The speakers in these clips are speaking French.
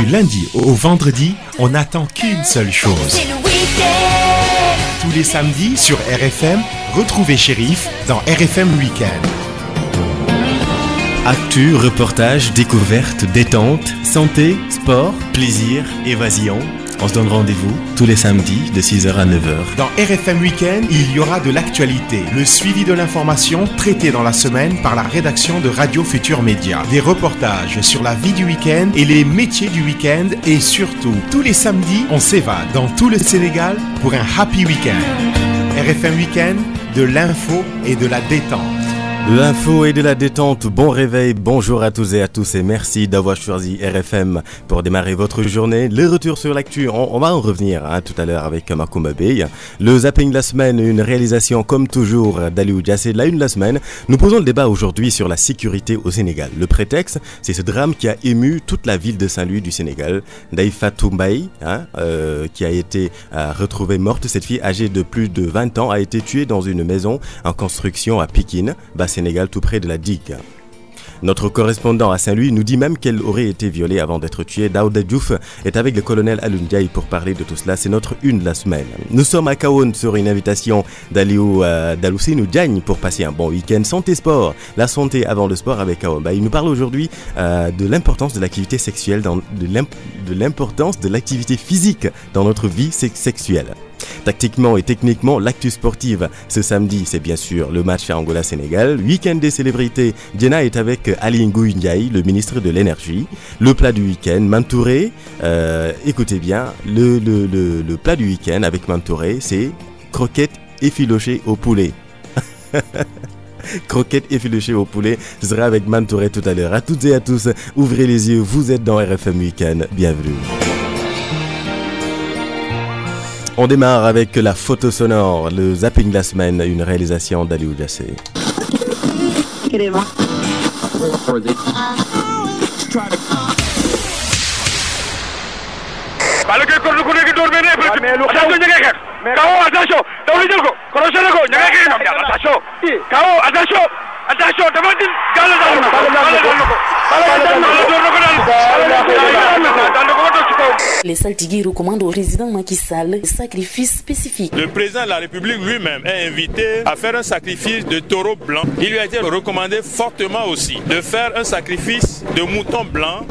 Du lundi au vendredi, on n'attend qu'une seule chose. Tous les samedis sur RFM, retrouvez Chérif dans RFM Week-end. Actu, reportage, découverte, détente, santé, sport, plaisir, évasion. On se donne rendez-vous tous les samedis de 6h à 9h. Dans RFM Week-end, il y aura de l'actualité, le suivi de l'information traité dans la semaine par la rédaction de Radio Futur Média, des reportages sur la vie du week-end et les métiers du week-end et surtout, tous les samedis, on s'évade dans tout le Sénégal pour un happy week-end. RFM Week-end, de l'info et de la détente. L'info et de la détente, bon réveil, bonjour à tous et merci d'avoir choisi RFM pour démarrer votre journée. Le retour sur l'actu, on va en revenir tout à l'heure avec Makoumba Bey. Le zapping de la semaine, une réalisation comme toujours d'Aliou Diassé. La une de la semaine, nous posons le débat aujourd'hui sur la sécurité au Sénégal. Le prétexte, c'est ce drame qui a ému toute la ville de Saint-Louis du Sénégal. Ndeye Fatou Mbaye, qui a été retrouvée morte. Cette fille âgée de plus de 20 ans a été tuée dans une maison en construction à Pikine, Sénégal, tout près de la digue. Notre correspondant à Saint-Louis nous dit même qu'elle aurait été violée avant d'être tuée. Daouda Diouf est avec le colonel Alioune Ndiaye pour parler de tout cela. C'est notre une de la semaine. Nous sommes à Kahone sur une invitation d'Aliou Daloussinou Diagne pour passer un bon week-end. Santé sport, la santé avant le sport avec Kahone. Il nous parle aujourd'hui de l'importance de l'activité sexuelle, de l'importance de l'activité physique dans notre vie sexuelle. Tactiquement et techniquement, l'actu sportive ce samedi, c'est bien sûr le match à Angola-Sénégal. Week-end des célébrités, Diena est avec Ali Ngouille Ndiaye, le ministre de l'énergie. Le plat du week-end, Mantouré, écoutez bien, le plat du week-end avec Mantouré, c'est croquettes effilochées au poulet. Croquettes effilochées au poulet, ce sera avec Mantouré tout à l'heure. À toutes et à tous, ouvrez les yeux, vous êtes dans RFM Week-end, bienvenue. On démarre avec la photo sonore, le zapping de la semaine, une réalisation d'Aliou Diassé. Les saltiguis recommandent au président Macky Sall un sacrifice spécifique. Le président de la République lui-même est invité à faire un sacrifice de taureau blanc. Il lui a été recommandé fortement aussi de faire un sacrifice de mouton blanc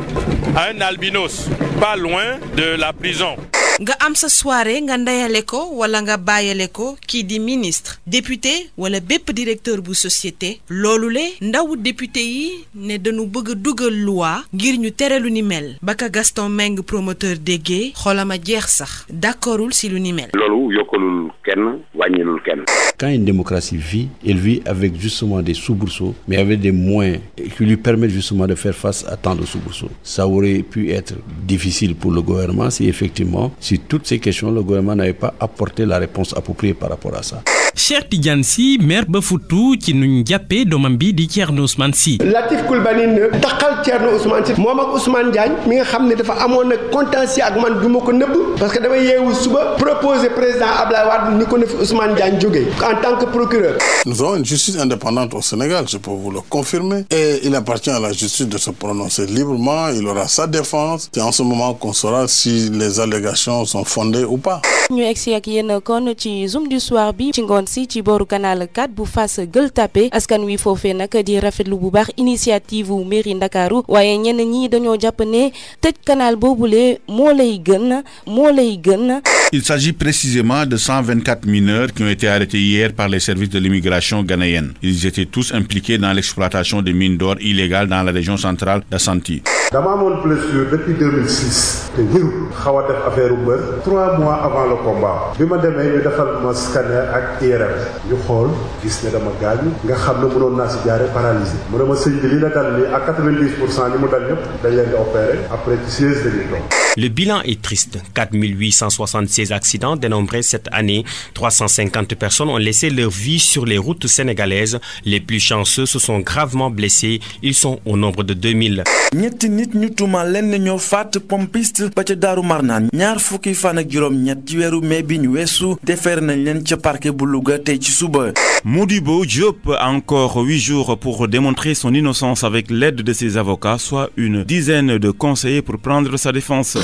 à un albinos, pas loin de la prison. nga am sa soirée nga ndeyale ko wala nga bàyyale ko kii di ministre député wala bépp directeur bu société loolu le ndawu député yi ne dañu bëgg dugal loi ngir ñu tere lu ni mel baka Gaston Meng promoteur déggee xolama jeex sax d'accordul si lu ni mel loolu yokkalul kenn wàññilul kenn. Quand une démocratie vit, elle vit avec justement des soubresauts, mais avec des moyens qui lui permettent justement de faire face à tant de soubresauts. Ça aurait pu être difficile pour le gouvernement si effectivement, sur toutes ces questions, le gouvernement n'avait pas apporté la réponse appropriée par rapport à ça. Cheikh Tidiane Sy maire ba Foutou ci nuñ jàppee doomam bi di Thierno Ousmane Sy. Latif Coulibaly ne taxal Thierno Ousmane Sy moom ak Ousmane Diagne mi nga xam ne dafa amoon nag contentieux ak man du ma ko nëbb parce que dama yeewu suba proposé président Abdoulaye Wade ni ko ne fi Ousmane Diagne jógee en tant que procureur. Nous avons une justice indépendante au Sénégal, je peux vous le confirmer, et il appartient à la justice de se prononcer librement, il aura sa défense. C'est en ce moment qu'on saura si les allégations sont fondées ou pas. ñu egsi ak yéen kon ci Zoom du soir bi ci ngoon si ci booru canal 4 bu Fass Gueule Tapée askan wi foofee nag di rafetlu bu baax initiative wu mairie Ndakaaru waaye ñenn ñi dañoo jàpp ne tëj canal boobule moo lay gën. Il s'agit précisément de 124 mineurs qui ont été arrêtés hier par les services de l'immigration ghanéenne. Ils étaient tous impliqués dans l'exploitation des mines d'or illégales dans la région centrale d'Ashanti. dama amoon blessure depuis 2006 te wéru xaw a def affaire mbër 3 mois avant le combat bi ma demee ñu defal ma scanner ak IRM ñu xool gis ne dama gaañu nga xam ne mënoon naa si jaare paralysé mu ne ma sëñ bi li la dal nii à 90% ñi mu dal ñëpp dañ leen di opérer après ci 16 dañuy doon Le bilan est triste. 4876 accidents dénombrés cette année. 350 personnes ont laissé leur vie sur les routes sénégalaises. Les plus chanceux se sont gravement blessés. Ils sont au nombre de 2000. ñetti nit ñu tuumal leen ñoo faat pompiste ba ca Daaru Marnaan ñaar fukki fan ak juróom ñett ci weeru mai bi ñu weesu defeer nañ leen ca parquet bu Louga tey ci suba. Modibo Diop a encore 8 jours pour démontrer son innocence avec l'aide de ses avocats, soit une dizaine de conseillers pour prendre sa défense.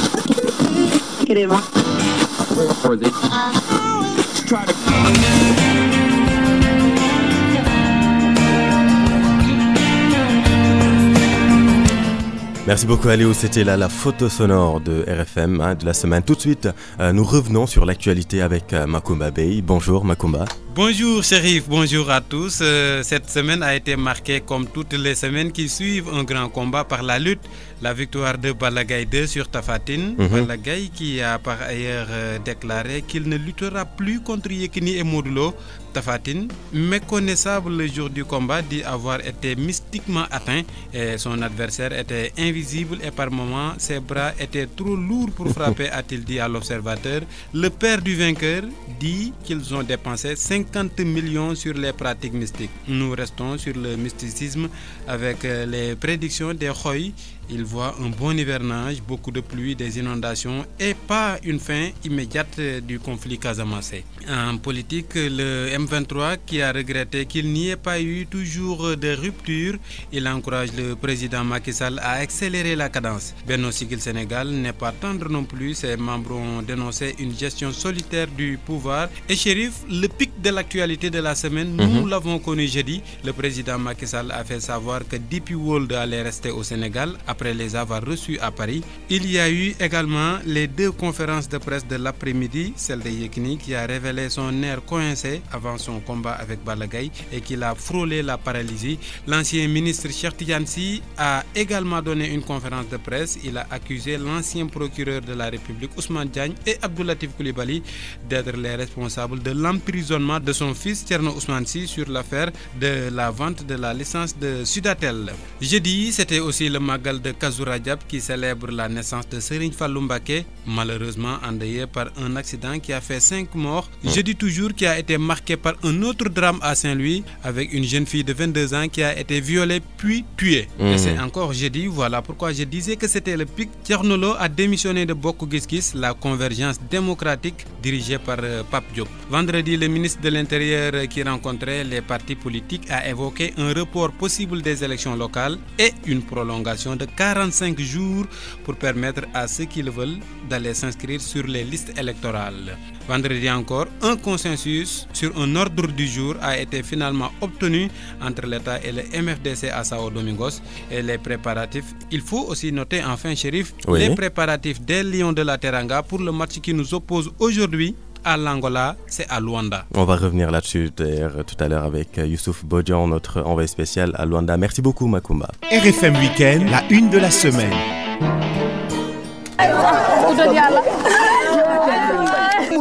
Merci beaucoup Aléo, c'était là la photo sonore de RFM de la semaine. Tout de suite, nous revenons sur l'actualité avec Makumba Bey. Bonjour Makumba. Bonjour Chérif, bonjour à tous. Cette semaine a été marquée comme toutes les semaines qui suivent un grand combat par la lutte. La victoire de Balla Gaye 2 sur Tapha Tine. Balla Gaye qui a par ailleurs déclaré qu'il ne luttera plus contre Yekini et Modou Lo. Tapha Tine, méconnaissable le jour du combat, dit avoir été mystiquement atteint et son adversaire était invisible et par moments ses bras étaient trop lourds pour frapper, a-t-il dit à l'Observateur. Le père du vainqueur dit qu'ils ont dépensé 50 millions sur les pratiques mystiques. Nous restons sur le mysticisme avec les prédictions des Khoy. Il voit un bon hivernage, beaucoup de pluie, des inondations et pas une fin immédiate du conflit casamassé. En politique, le M23 qui a regretté qu'il n'y ait pas eu toujours de rupture, il encourage le président Macky Sall à accélérer la cadence. Benno Siggil Sénégal n'est pas tendre non plus, ses membres ont dénoncé une gestion solitaire du pouvoir. Et Chérif, le pic de l'actualité de la semaine, nous l'avons connu jeudi. Le président Macky Sall a fait savoir que DP World allait rester au Sénégal après les avoir reçus à Paris. Il y a eu également les 2 conférences de presse de l'après-midi, celle de Yekini qui a révélé son air coincé avant son combat avec Balla Gaye et qu'il a frôlé la paralysie. L'ancien ministre Cheikh Tidiane Sy a également donné une conférence de presse. Il a accusé l'ancien procureur de la République Ousmane Diagne et Abdou Latif Coulibaly d'être les responsables de l'emprisonnement de son fils Thierno Ousmane Sy sur l'affaire de la vente de la licence de Sudatel. Jeudi, c'était aussi le Magal de Kazu Rajab qui célèbre la naissance de Serigne Fallou Mbacké, malheureusement endeuillé par un accident qui a fait 5 morts. Jeudi toujours qui a été marqué par un autre drame à Saint-Louis avec une jeune fille de 22 ans qui a été violée puis tuée. Et c'est encore jeudi, voilà pourquoi je disais que c'était le pic. Thierno Lo a démissionné de Bokk Gis Gis, la convergence démocratique dirigée par Pape Diop. Vendredi, le ministre de l'Intérieur qui rencontrait les partis politiques a évoqué un report possible des élections locales et une prolongation de 45 jours pour permettre à ceux qui le veulent d'aller s'inscrire sur les listes électorales. Vendredi encore, un consensus sur un ordre du jour a été finalement obtenu entre l'État et le MFDC à Sao Domingos et les préparatifs. Il faut aussi noter enfin, Chérif, les préparatifs des Lions de la Teranga pour le match qui nous oppose aujourd'hui à l'Angola, c'est à Luanda. On va revenir là-dessus tout à l'heure avec Youssouf Bodian, notre envoyé spécial à Luanda. Merci beaucoup Makumba. RFM Week-end, la une de la semaine.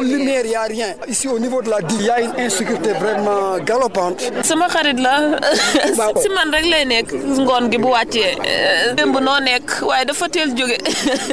Lumière, il n'y a rien. Ici, au niveau de la DIR, il y a une insécurité vraiment galopante. sama xarit la si man rek lay nekk ngoon gi bu wàccee démb noo nekk waaye dafa teel jóge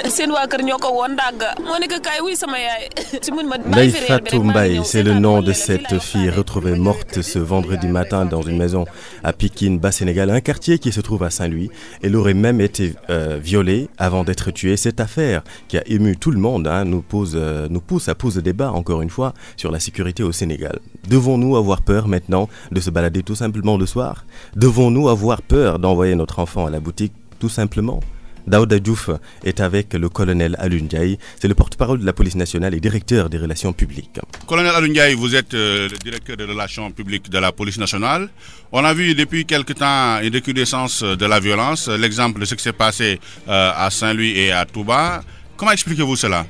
seen waa kër ñoo ko woon dàgga moo nekk kaay wuy sama yaay si mun ma Ndeye Fatou Mbaye, c'est le nom de cette fille retrouvée morte ce vendredi matin dans une maison à Pikine, Bas-Sénégal, un quartier qui se trouve à Saint-Louis. Elle aurait même été violée avant d'être tuée. Cette affaire qui a ému tout le monde nous pousse à poser le débat encore une fois sur la sécurité au Sénégal. Devons-nous avoir peur maintenant de se balader tout simplement le soir? Devons-nous avoir peur d'envoyer notre enfant à la boutique tout simplement? Daouda Diouf est avec le colonel Alioune Ndiaye, c'est le porte-parole de la police nationale et directeur des relations publiques. Colonel Alioune Ndiaye, vous êtes le directeur des relations publiques de la police nationale. On a vu depuis quelque temps une recrudescence de la violence, l'exemple de ce qui s'est passé à Saint-Louis et à Touba. Comment expliquez-vous cela?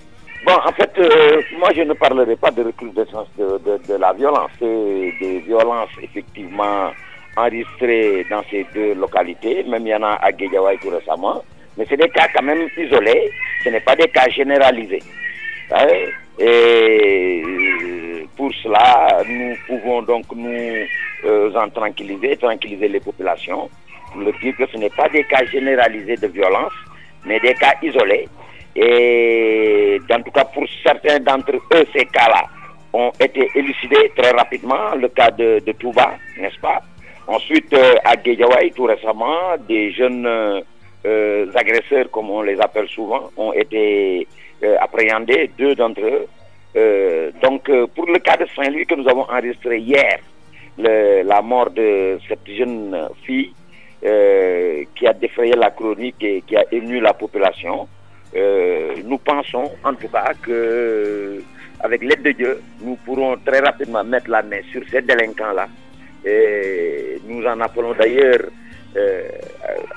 Bon, en fait, moi je ne parlerai pas de recrudescence de la violence. C'est des violences effectivement enregistrées dans ces 2 localités, même il y en a à Guédiawaye tout récemment, mais c'est des cas quand même isolés, ce n'est pas des cas généralisés. Et pour cela, nous pouvons donc nous en tranquilliser les populations, pour leur dire que ce n'est pas des cas généralisés de violence, mais des cas isolés. Et en tout cas, pour certains d'entre eux, ces cas-là ont été élucidés très rapidement. Le cas de Touba, n'est-ce pas? Ensuite, à Guédiawaye, tout récemment, des jeunes agresseurs, comme on les appelle souvent, ont été appréhendés, 2 d'entre eux. Donc, pour le cas de Saint-Louis que nous avons enregistré hier, la mort de cette jeune fille qui a défrayé la chronique et qui a ému la population, nous pensons en tout cas que, avec l'aide de Dieu, nous pourrons très rapidement mettre la main sur ces délinquants-là. Et nous en appelons d'ailleurs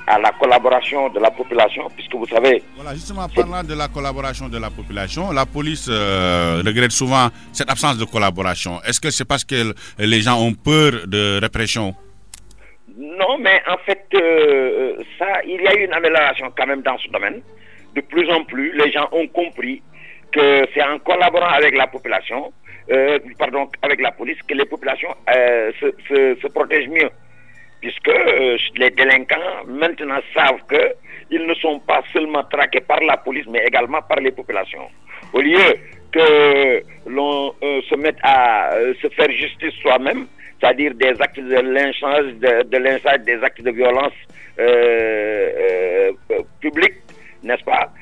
à la collaboration de la population, puisque vous savez... Voilà, justement, parlant de la collaboration de la population, la police regrette souvent cette absence de collaboration. Est-ce que c'est parce que les gens ont peur de répression? Non, mais en fait, il y a eu une amélioration quand même dans ce domaine. De plus en plus, les gens ont compris que c'est en collaborant avec la population, avec la police, que les populations se protègent mieux. Puisque les délinquants maintenant savent qu'ils ne sont pas seulement traqués par la police, mais également par les populations. Au lieu que l'on se mette à se faire justice soi-même, c'est-à-dire des actes de lynchage, des actes de violence publique, n'est-ce pas?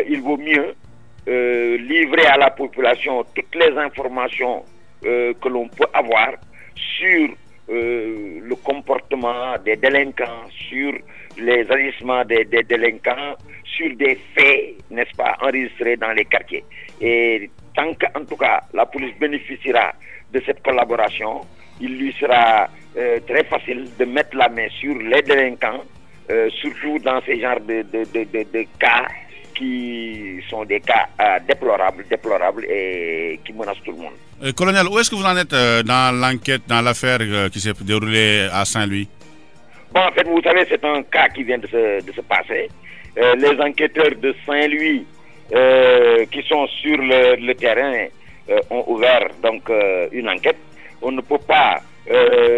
Il vaut mieux livrer à la population toutes les informations que l'on peut avoir sur le comportement des délinquants, sur les agissements des délinquants, sur des faits, n'est-ce pas, enregistrés dans les quartiers. Et tant qu'en tout cas la police bénéficiera de cette collaboration, il lui sera très facile de mettre la main sur les délinquants, surtout dans ces genres de cas qui sont des cas déplorables et qui menacent tout le monde. Colonel, où est-ce que vous en êtes dans l'enquête, dans l'affaire qui s'est déroulée à Saint-Louis? Bon, en fait, vous savez, c'est un cas qui vient de se passer. Les enquêteurs de Saint-Louis qui sont sur le terrain ont ouvert donc une enquête. On ne peut pas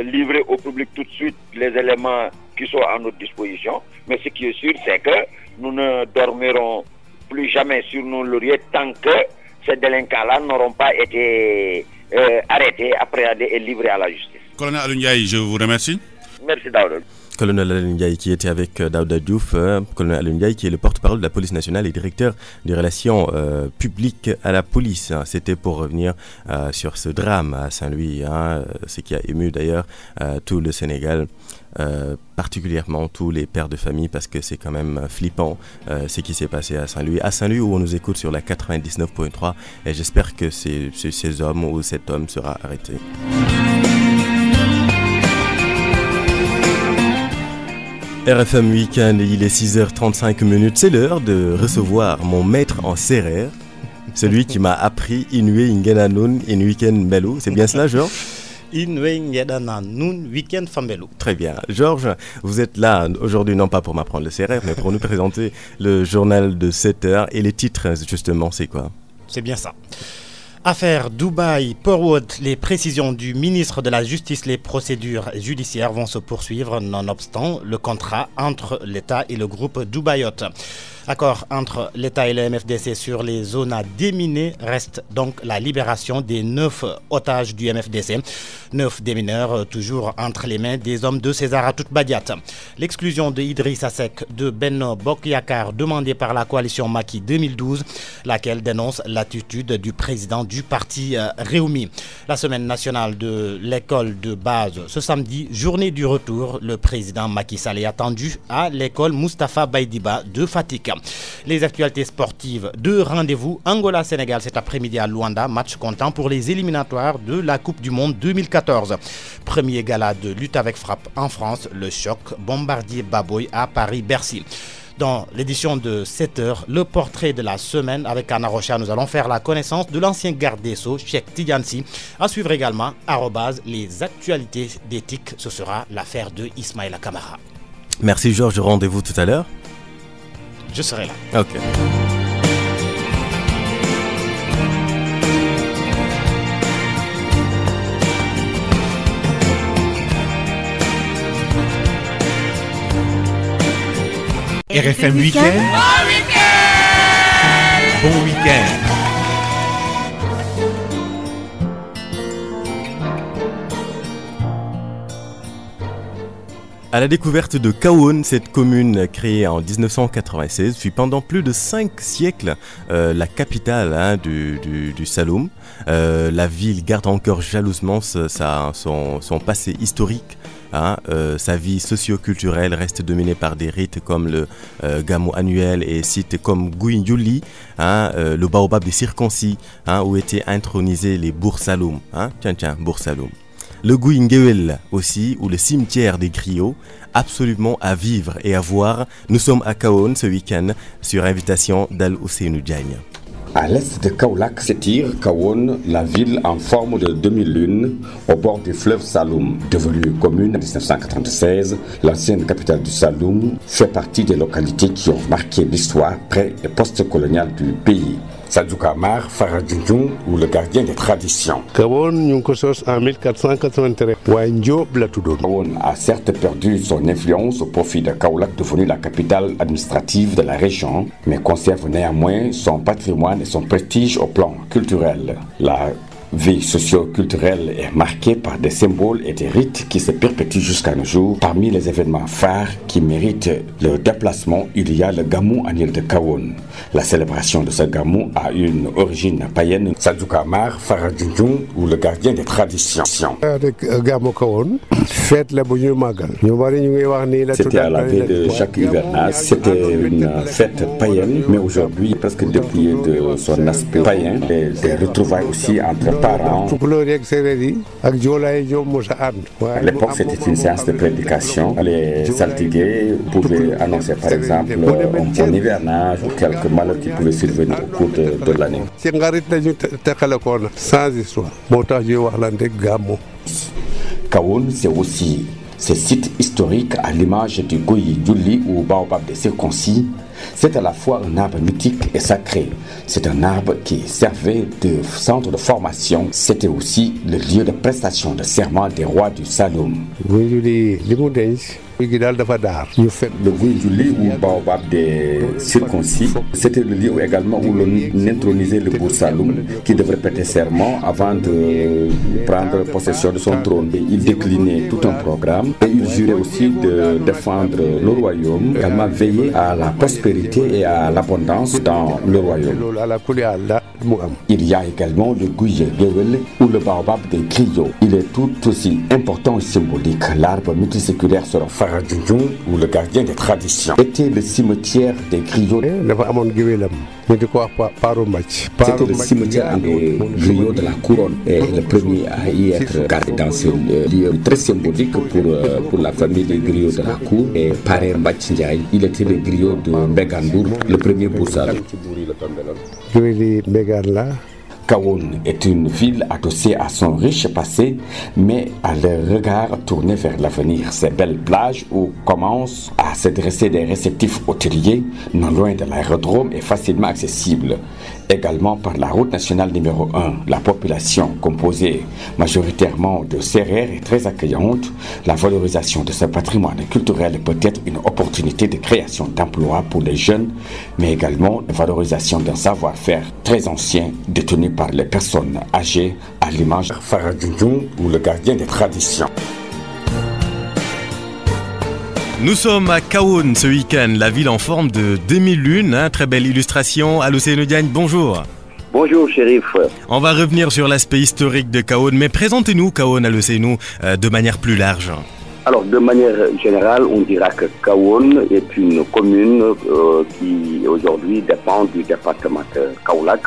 livrer au public tout de suite les éléments qui sont à notre disposition, mais ce qui est sûr, c'est que nous ne dormirons plus jamais sur nos lauriers tant que ces délinquants-là n'auront pas été arrêtés, appréhendés et livrés à la justice. Colonel Alioune, je vous remercie. Merci Daouda. Colonel Alioune qui était avec Daouda Diouf, Colonel Alioune qui est le porte-parole de la police nationale et directeur des relations publiques à la police. C'était pour revenir sur ce drame à Saint-Louis, ce qui a ému d'ailleurs tout le Sénégal, particulièrement tous les pères de famille, parce que c'est quand même flippant ce qui s'est passé à Saint-Louis. À Saint-Louis où on nous écoute sur la 99.3 et j'espère que ces hommes ou cet homme sera arrêté. RFM Week-end, il est 6h35, c'est l'heure de recevoir mon maître en sérère, celui qui m'a appris Inoué Ngedanun in Week-end Melou. C'est bien cela, Georges? Inoué Ngedanun Week-end Fambelou. Très bien. Georges, vous êtes là aujourd'hui non pas pour m'apprendre le sérère, mais pour nous présenter le journal de 7h. Et les titres, justement, c'est quoi? C'est bien ça. Affaire Dubaï, Portwood, les précisions du ministre de la Justice, les procédures judiciaires vont se poursuivre nonobstant le contrat entre l'État et le groupe Dubaïot. Accord entre l'État et le MFDC sur les zones à déminer reste donc la libération des 9 otages du MFDC. 9 démineurs toujours entre les mains des hommes de César Atoute Badiat. L'exclusion de Idrissa Seck de Benno Bokk Yakaar demandée par la coalition Macky 2012, laquelle dénonce l'attitude du président du parti Rewmi. La semaine nationale de l'école de base ce samedi, journée du retour, le président Macky Sall est attendu à l'école Moustapha Baydiba de Fatick. Les actualités sportives de rendez-vous Angola-Sénégal cet après-midi à Luanda, match comptant pour les éliminatoires de la Coupe du Monde 2014. Premier gala de lutte avec frappe en France, le choc Bombardier Baboy à Paris-Bercy. Dans l'édition de 7h, le portrait de la semaine avec Anna Rocha, nous allons faire la connaissance de l'ancien garde des Sceaux, Cheikh Tidiane Sy. À suivre également, les actualités d'éthique, ce sera l'affaire de Ismaïla Kamara. Merci Georges, rendez-vous tout à l'heure. Je serai là. Ok. RFM Week-end. bon week-end. À la découverte de Kahone, cette commune créée en 1996 fut pendant plus de 5 siècles la capitale du Saloum. La ville garde encore jalousement son passé historique. Sa vie socio-culturelle reste dominée par des rites comme le Gamou annuel et sites comme Gouin-Yuli, le baobab des circoncis, où étaient intronisés les Bour Saloum. Bour Saloum. Le Gouingewel aussi, ou le cimetière des griots, absolument à vivre et à voir. Nous sommes à Kahone ce week-end sur invitation d'Al-Ousseynou Diagne. À l'est de Kaolack s'étire Kahone, la ville en forme de demi-lune au bord du fleuve Saloum. Devenue commune en 1996, l'ancienne capitale du Saloum fait partie des localités qui ont marqué l'histoire pré- et post-coloniale du pays. Sadio Kamar, Faradjoun ou le gardien des traditions. Kahone ñu ngi ko sos en 1483 waaye Ndiob la tuddoon. Kahone a certes perdu son influence au profit de Kaolack, devenu la capitale administrative de la région, mais conserve néanmoins son patrimoine et son prestige au plan culturel. La vie socio-culturelle est marquée par des symboles et des rites qui se perpétuent jusqu'à nos jours. Parmi les événements phares qui méritent le déplacement, il y a le Gamou annuel de Kahone. La célébration de ce Gamou a une origine païenne. Sadio Kamar, Faradjoun ou le gardien des traditions. Gamou Kahone, fête la bu ñuy màggal. ñu bari ñu ngi wax ni la. C'était à la veille de chaque hivernage. C'était une fête païenne, mais aujourd'hui, presque dépouillée de son aspect païen, et des retrouvailles aussi entre parents. À l'époque, c'était une séance de prédication. Les saltigués pouvaient annoncer par exemple un bon hivernage ou quelques malheurs qui pouvaient survenir au cours de l'année. Kahone, c'est aussi ces sites historiques à l'image du Gouin-Yuli ou baobab des circoncis. C'est à la fois un arbre mythique et sacré. C'est un arbre qui servait de centre de formation. C'était aussi le lieu de prestation de serment des rois du Saloum. Le Gouin-Yuli ou baobab des circoncis, c'était le lieu également où l'on intronisait le Bour Saloum, qui devrait prêter serment avant de prendre possession de son trône. Et il déclinait tout un programme et il jurait aussi de défendre le royaume, également veiller à la prospérité et à l'abondance dans le royaume. Il y a également le Gouingewel ou le baobab des griots. Il est tout aussi important et symbolique. L'arbre multiséculaire sera Faradjoun ou le gardien des traditions. Était le cimetière des griots. C'était le cimetière des griots de la couronne et le premier à y être gardé dans ce lieu très symbolique pour la famille des griots de la cour. Et Paré Mbachindiaï, il était le griot de Mbegandour, le premier Boussal. Kahone est une ville adossée à son riche passé, mais à leur regard tourné vers l'avenir. Ces belles plages où commencent à se dresser des réceptifs hôteliers, non loin de l'aérodrome et facilement accessibles. Également par la route nationale numéro 1, la population composée majoritairement de Sérères est très accueillante. La valorisation de ce patrimoine culturel peut être une opportunité de création d'emplois pour les jeunes, mais également de valorisation d'un savoir-faire très ancien détenu par les personnes âgées, à l'image de Faradjoun ou le gardien des traditions. Nous sommes à Kahone ce week-end, la ville en forme de demi-lune. Très belle illustration. Al-Ousseynou Diagne, bonjour. Bonjour, Chérif. On va revenir sur l'aspect historique de Kahone, mais présentez-nous Kahone, Al-Ousseynou, de manière plus large. Alors, de manière générale, on dira que Kahone est une commune qui aujourd'hui dépend du département de Kaolack.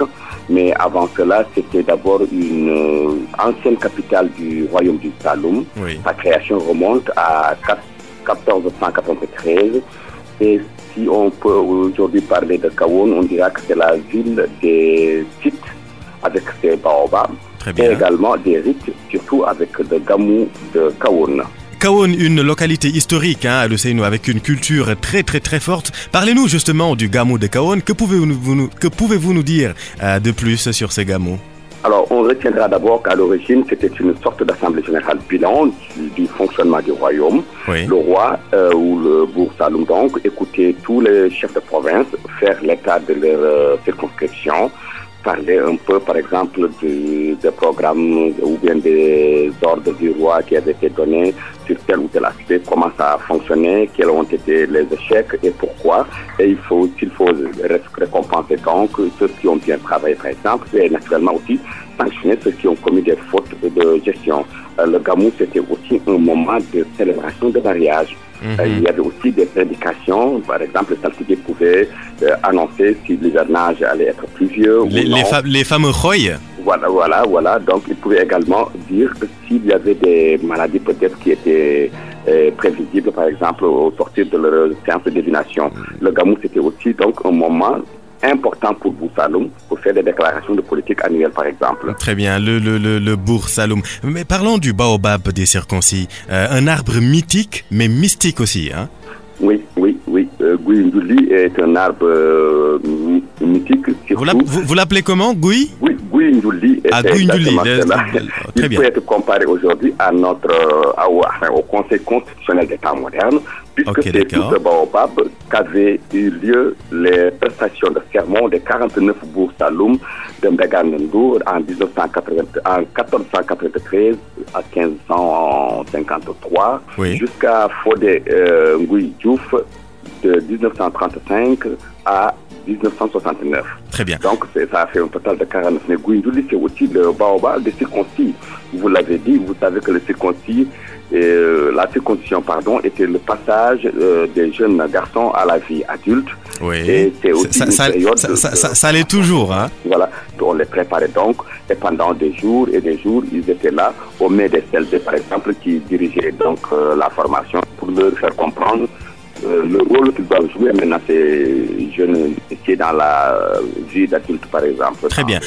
Mais avant cela, c'était d'abord une ancienne capitale du royaume du Saloum. Oui. Sa création remonte à 1493. Et si on peut aujourd'hui parler de Kahone, on dira que c'est la ville des sites avec ses baobabs. Et également des rites, surtout avec le Gamou de Kahone. Kahone, une localité historique, Al-Ousseynou, avec une culture très très très forte. Parlez-nous justement du Gamou de Kahone. Que pouvez-vous nous dire de plus sur ce Gamou? Alors, on retiendra d'abord qu'à l'origine, c'était une sorte d'assemblée générale bilan du fonctionnement du royaume. Oui. Le roi ou le bourg Saloum, donc, écoutait tous les chefs de province, faire l'état de leur circonscription, parler un peu, par exemple, des programmes ou bien des ordres du roi qui avaient été donnés sur tel ou tel aspect, comment ça a fonctionné, quels ont été les échecs et pourquoi. Et s'il faut récompenser donc ceux qui ont bien travaillé, par exemple, et naturellement aussi sanctionner ceux qui ont commis des fautes de gestion. Le Gamou, c'était aussi un moment de célébration de mariage. Il y avait aussi des prédications. Par exemple, le saltige pouvait annoncer si l'hivernage allait être pluvieux ou non. Les fameux Khoy. Voilà. Donc, il pouvait également dire que s'il y avait des maladies peut-être qui étaient prévisibles, par exemple, au sortir de leur séance de divination. Le Gamou, c'était aussi donc un moment important pour Boursaloum pour faire des déclarations de politique annuelle, par exemple. Très bien, le Boursaloum. Mais parlons du baobab des circoncis. Un arbre mythique, mais mystique aussi, hein? Oui. Gouy est un arbre mythique. Vous l'appelez comment, Gouy? Gouy Ndjouli. Gouy Ndjouli. Il peut être comparé aujourd'hui au Conseil constitutionnel des temps modernes, puisque c'est tout ce baobab qu'avaient eu lieu les prestations de sermon des 49 Boursaloum de Mbegane Ndour en 1493 à 1553, jusqu'à Fodé Ngouy Diouf de 1935 à 1969. Très bien. Donc ça a fait un total de 49. Mais Gouy Ndjouli, c'est aussi le baobab des circoncis. Vous l'avez dit, vous savez que le circoncis, la circoncision, était le passage des jeunes garçons à la vie adulte. Oui. Et c'est aussi une période ça l'est toujours, hein. Voilà. On les préparait donc, et pendant des jours et des jours, ils étaient là, au mai des CLD, par exemple, qui dirigeaient donc la formation pour leur faire comprendre le rôle qu'ils doivent jouer maintenant ces jeunes qui est dans la vie d'adulte, par exemple. Très bien.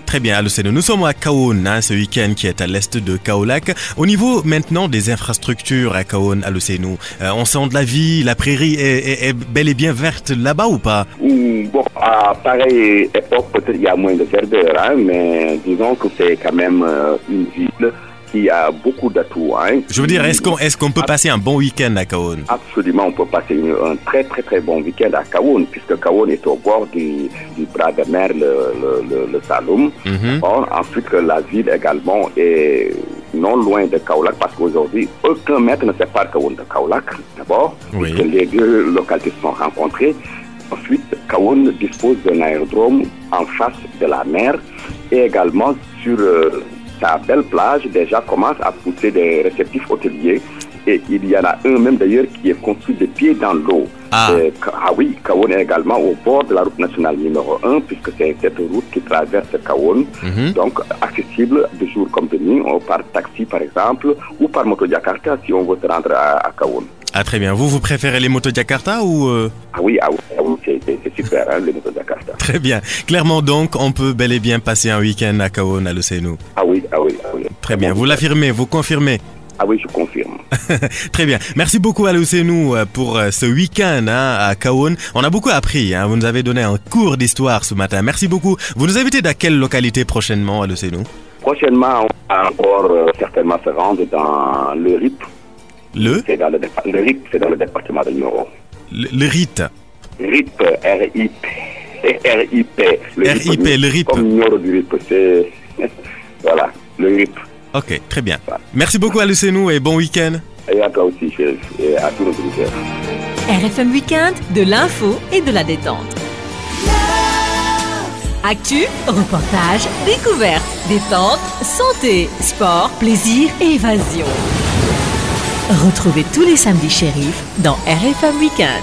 Très bien, Aluceno. Nous sommes à Kahone, ce week-end qui est à l'est de Kaolack. Au niveau maintenant des infrastructures à Kahone, Aluceno, on sent de la vie, la prairie est bel et bien verte là-bas ou pas? Bon, à pareille époque, peut-être il y a moins de verdeur, hein, mais disons que c'est quand même une ville qui a beaucoup d'atouts. Hein. Je veux dire, est-ce qu'on peut passer un bon week-end à Kahone? Absolument, on peut passer un très très très bon week-end à Kahone, puisque Kahone est au bord du bras de mer, le Saloum. Ensuite, la ville également est non loin de Kaolack, parce qu'aujourd'hui, aucun mètre ne sépare Kahone de Kaolack, d'abord, puisque les deux localités se sont rencontrées. Ensuite, Kahone dispose d'un aérodrome en face de la mer et également sur sa belle plage déjà commence à pousser des réceptifs hôteliers et il y en a un même d'ailleurs qui est construit de pied dans l'eau. Kahone est également au bord de la route nationale numéro 1 puisque c'est cette route qui traverse Kahone, donc accessible de jour comme de nuit, par taxi par exemple ou par moto Jakarta si on veut se rendre à Kahone. Ah très bien, vous préférez les motos Jakarta ou oui, c'est super, hein, les motos Jakarta. Très bien, clairement donc on peut bel et bien passer un week-end à Kahone, à Aluceno. Ah oui. Très bien, vous l'affirmez, vous confirmez? Ah oui, je confirme. Très bien. Merci beaucoup Aluceno pour ce week-end à Kahone. On a beaucoup appris. Vous nous avez donné un cours d'histoire ce matin. Merci beaucoup. Vous nous invitez dans quelle localité prochainement, Prochainement, on va encore certainement se rendre dans le RIP. C'est dans le RIP, c'est dans le département de Nioro. Le RIP. RIP, R-I-P. R-I-P. Le RIP. Comme Nioro du RIP, c'est... Voilà, le RIP. Ok, très bien. Merci beaucoup Aluceno et bon week-end. Et à toi aussi, chef, et à tous nos auditeurs. RFM Week-end, de l'info et de la détente. Actu, reportage, découverte, détente, santé, sport, plaisir et évasion. Retrouvez tous les samedis shérif dans RFM Week-end.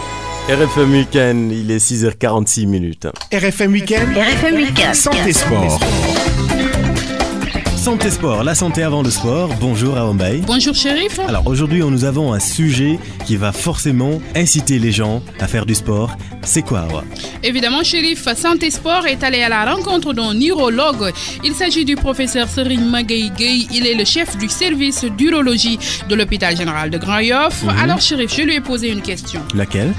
RFM Week-end, il est 6h46. RFM Week-end. RFM Week-end. Santé sport. Santé sport, la santé avant le sport. Bonjour Aombaï. Bonjour Chérif. Alors aujourd'hui nous avons un sujet qui va forcément inciter les gens à faire du sport. C'est quoi Awa? Évidemment Chérif, Santé Sport est allé à la rencontre d'un neurologue. Il s'agit du professeur Serigne Magaye Gueye. Il est le chef du service d'urologie de l'hôpital général de Grand Yoff. Alors Chérif, je lui ai posé une question. Laquelle?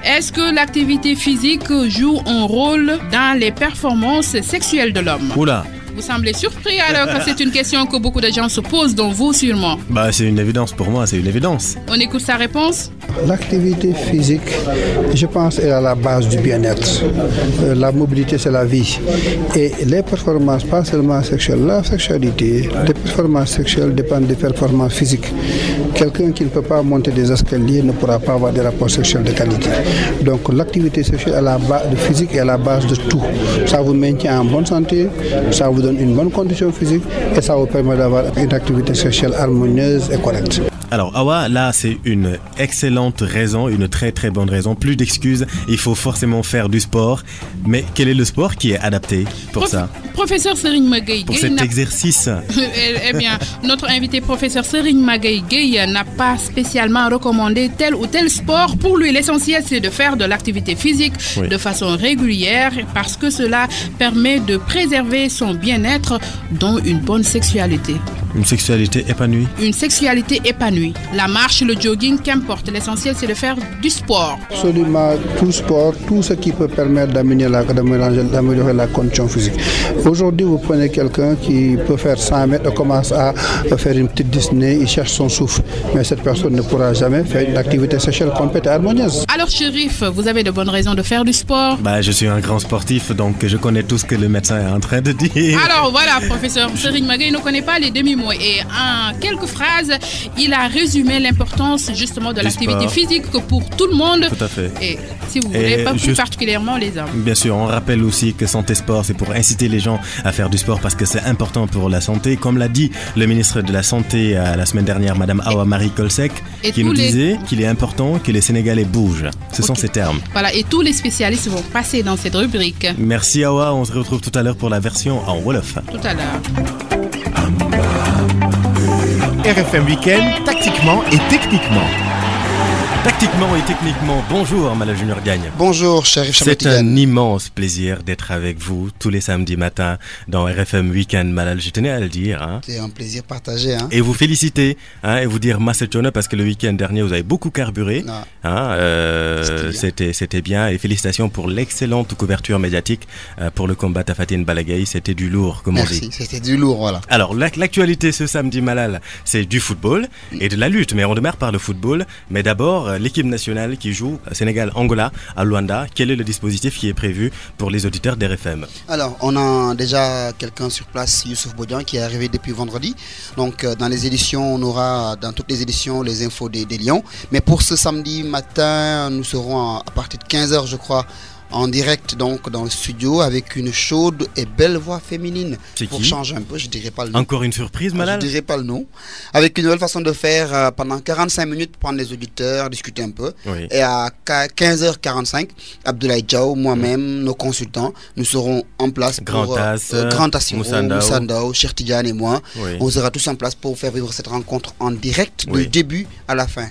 Est-ce que l'activité physique joue un rôle dans les performances sexuelles de l'homme? Oula, Vous semblez surpris alors que c'est une question que beaucoup de gens se posent, dont vous sûrement. Bah, c'est une évidence pour moi, c'est une évidence. On écoute sa réponse. L'activité physique, je pense, est à la base du bien-être. La mobilité, c'est la vie. Et les performances, pas seulement sexuelles, la sexualité, les performances sexuelles dépendent des performances physiques. Quelqu'un qui ne peut pas monter des escaliers ne pourra pas avoir des rapports sexuels de qualité. Donc l'activité sexuelle à la base de physique est à la base de tout. Ça vous maintient en bonne santé, ça vous donne une bonne condition physique et ça vous permet d'avoir une activité sexuelle harmonieuse et correcte. Alors Awa, là c'est une excellente raison, une très très bonne raison, plus d'excuses, il faut forcément faire du sport, mais quel est le sport qui est adapté pour ça? Professeur Serigne Magaye pour cet exercice. Eh bien, notre invité professeur Serigne Magaye n'a pas spécialement recommandé tel ou tel sport. Pour lui, l'essentiel c'est de faire de l'activité physique de façon régulière parce que cela permet de préserver son bien-être, dont une bonne sexualité. Une sexualité épanouie. Une sexualité épanouie. La marche, le jogging, qu'importe. L'essentiel, c'est de faire du sport. Absolument, tout sport, tout ce qui peut permettre d'améliorer la condition physique. Aujourd'hui, vous prenez quelqu'un qui peut faire 100 mètres, commence à faire une petite dyspnée, il cherche son souffle. Mais cette personne ne pourra jamais faire une activité sexuelle complète et harmonieuse. Alors, Chérif, vous avez de bonnes raisons de faire du sport? Bah, je suis un grand sportif, donc je connais tout ce que le médecin est en train de dire. Alors voilà, professeur Serigne Magaye ne connaît pas les demi-mots. Et en quelques phrases, il a résumé l'importance justement de l'activité physique que pour tout le monde. Tout à fait. Et si vous voulez, pas plus particulièrement les hommes. Bien sûr, on rappelle aussi que Santé Sport, c'est pour inciter les gens à faire du sport parce que c'est important pour la santé. Comme l'a dit le ministre de la Santé la semaine dernière, Madame Awa Marie Kolsek, qui nous disait qu'il est important que les Sénégalais bougent. Ce sont ces termes. Voilà, et tous les spécialistes vont passer dans cette rubrique. Merci Awa, on se retrouve tout à l'heure pour la version en Wolof. Tout à l'heure. RFM Week-end, tactiquement et techniquement. Tactiquement et techniquement, bonjour Malal Junior Diagne. Bonjour Chérif Chamatigan. C'est un immense plaisir d'être avec vous tous les samedis matins dans RFM Week-end. Malal, je tenais à le dire. Hein. C'est un plaisir partagé. Hein. Et vous féliciter et vous dire Massetchona parce que le week-end dernier vous avez beaucoup carburé. C'était bien et félicitations pour l'excellente couverture médiatique pour le combat Tafatine Balagaï. C'était du lourd, comme on dit. Merci, c'était du lourd, voilà. Alors l'actualité ce samedi Malal, c'est du football et de la lutte, mais on démarre par le football. Mais d'abord, l'équipe nationale qui joue Sénégal-Angola à Luanda. Quel est le dispositif qui est prévu pour les auditeurs d'RFM? Alors, on a déjà quelqu'un sur place, Youssouf Bodian, qui est arrivé depuis vendredi. Donc, dans les éditions, on aura dans toutes les éditions les infos des Lions. Mais pour ce samedi matin, nous serons à partir de 15h, je crois, en direct donc dans le studio avec une chaude et belle voix féminine. Pour changer un peu, je dirais pas le nom. Encore une surprise, Malal? Je dirais pas le nom. Avec une nouvelle façon de faire pendant 45 minutes pour prendre les auditeurs, discuter un peu. Oui. Et à 15h45, Abdoulaye Diaw, moi-même, nos consultants, nous serons en place pour Grand Tassiro, Moussandao, Cheikh Tidiane et moi. Oui. On sera tous en place pour faire vivre cette rencontre en direct du début à la fin.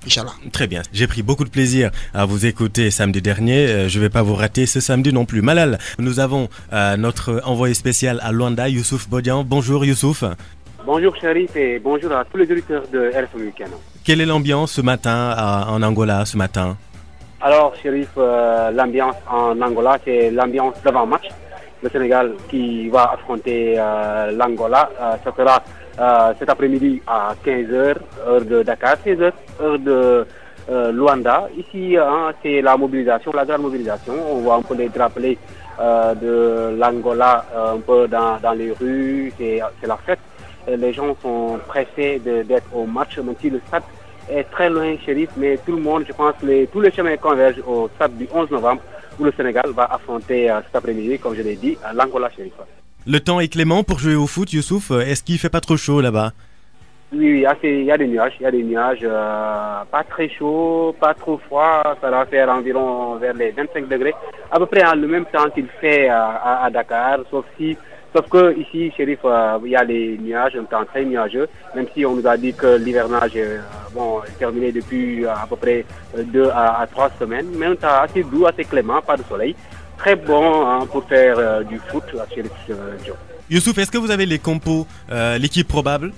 Inch'Allah. Très bien, j'ai pris beaucoup de plaisir à vous écouter samedi dernier, je ne vais pas vous rater ce samedi non plus. Malal, nous avons notre envoyé spécial à Luanda, Youssouf Bodian. Bonjour Youssouf. Bonjour Chérif et bonjour à tous les auditeurs de RFM Week-end. Quelle est l'ambiance ce matin en Angola ce matin? Alors Chérif, l'ambiance en Angola, c'est l'ambiance d'avant-match. Le Sénégal qui va affronter l'Angola, ça sera cet après-midi à 15h, heure de Dakar, 16h, heure de Luanda. Ici, c'est la mobilisation, la grande mobilisation. On voit un peu les drapelés de l'Angola un peu dans les rues. C'est la fête. Les gens sont pressés d'être au match, même si le stade est très loin, Chérif. Mais tout le monde, je pense, tous les chemins convergent au stade du 11 novembre où le Sénégal va affronter cet après-midi, comme je l'ai dit, l'Angola, Chérif. Le temps est clément pour jouer au foot, Youssouf. Est-ce qu'il ne fait pas trop chaud là-bas? Oui, il y a des nuages, pas très chaud, pas trop froid. Ça va faire environ vers les 25 degrés, à peu près en le même temps qu'il fait à Dakar, sauf que ici, Chérif, il y a les nuages, un temps très nuageux, même si on nous a dit que l'hivernage est terminé depuis à peu près 2 à 3 semaines, mais un temps assez doux, assez clément, pas de soleil. Très bon pour faire du foot à Chérif Diop. Youssouf, est-ce que vous avez les compos, l'équipe probable?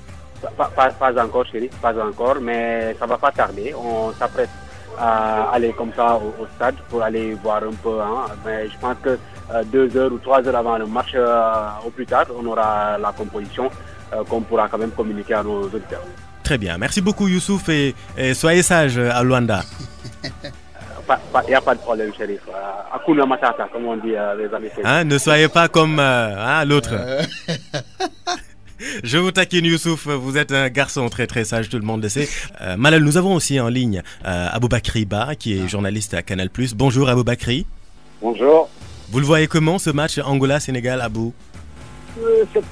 Pas encore, Chérif, pas encore, mais ça va pas tarder. On s'apprête aller comme ça au stade pour aller voir un peu. Mais je pense que 2 heures ou 3 heures avant le match, au plus tard, on aura la composition qu'on pourra quand même communiquer à nos auditeurs. Très bien. Merci beaucoup, Youssouf, et soyez sage à Luanda. Il n'y a pas de problème, Chérif. Akuna Matata, comme on dit les amis. Ne soyez pas comme l'autre. Je vous taquine, Youssouf, vous êtes un garçon très très sage, tout le monde le sait. Malal, nous avons aussi en ligne Aboubakri Ba, qui est journaliste à Canal+. Bonjour Aboubakri. Bonjour. Vous le voyez comment ce match Angola-Sénégal, Abou?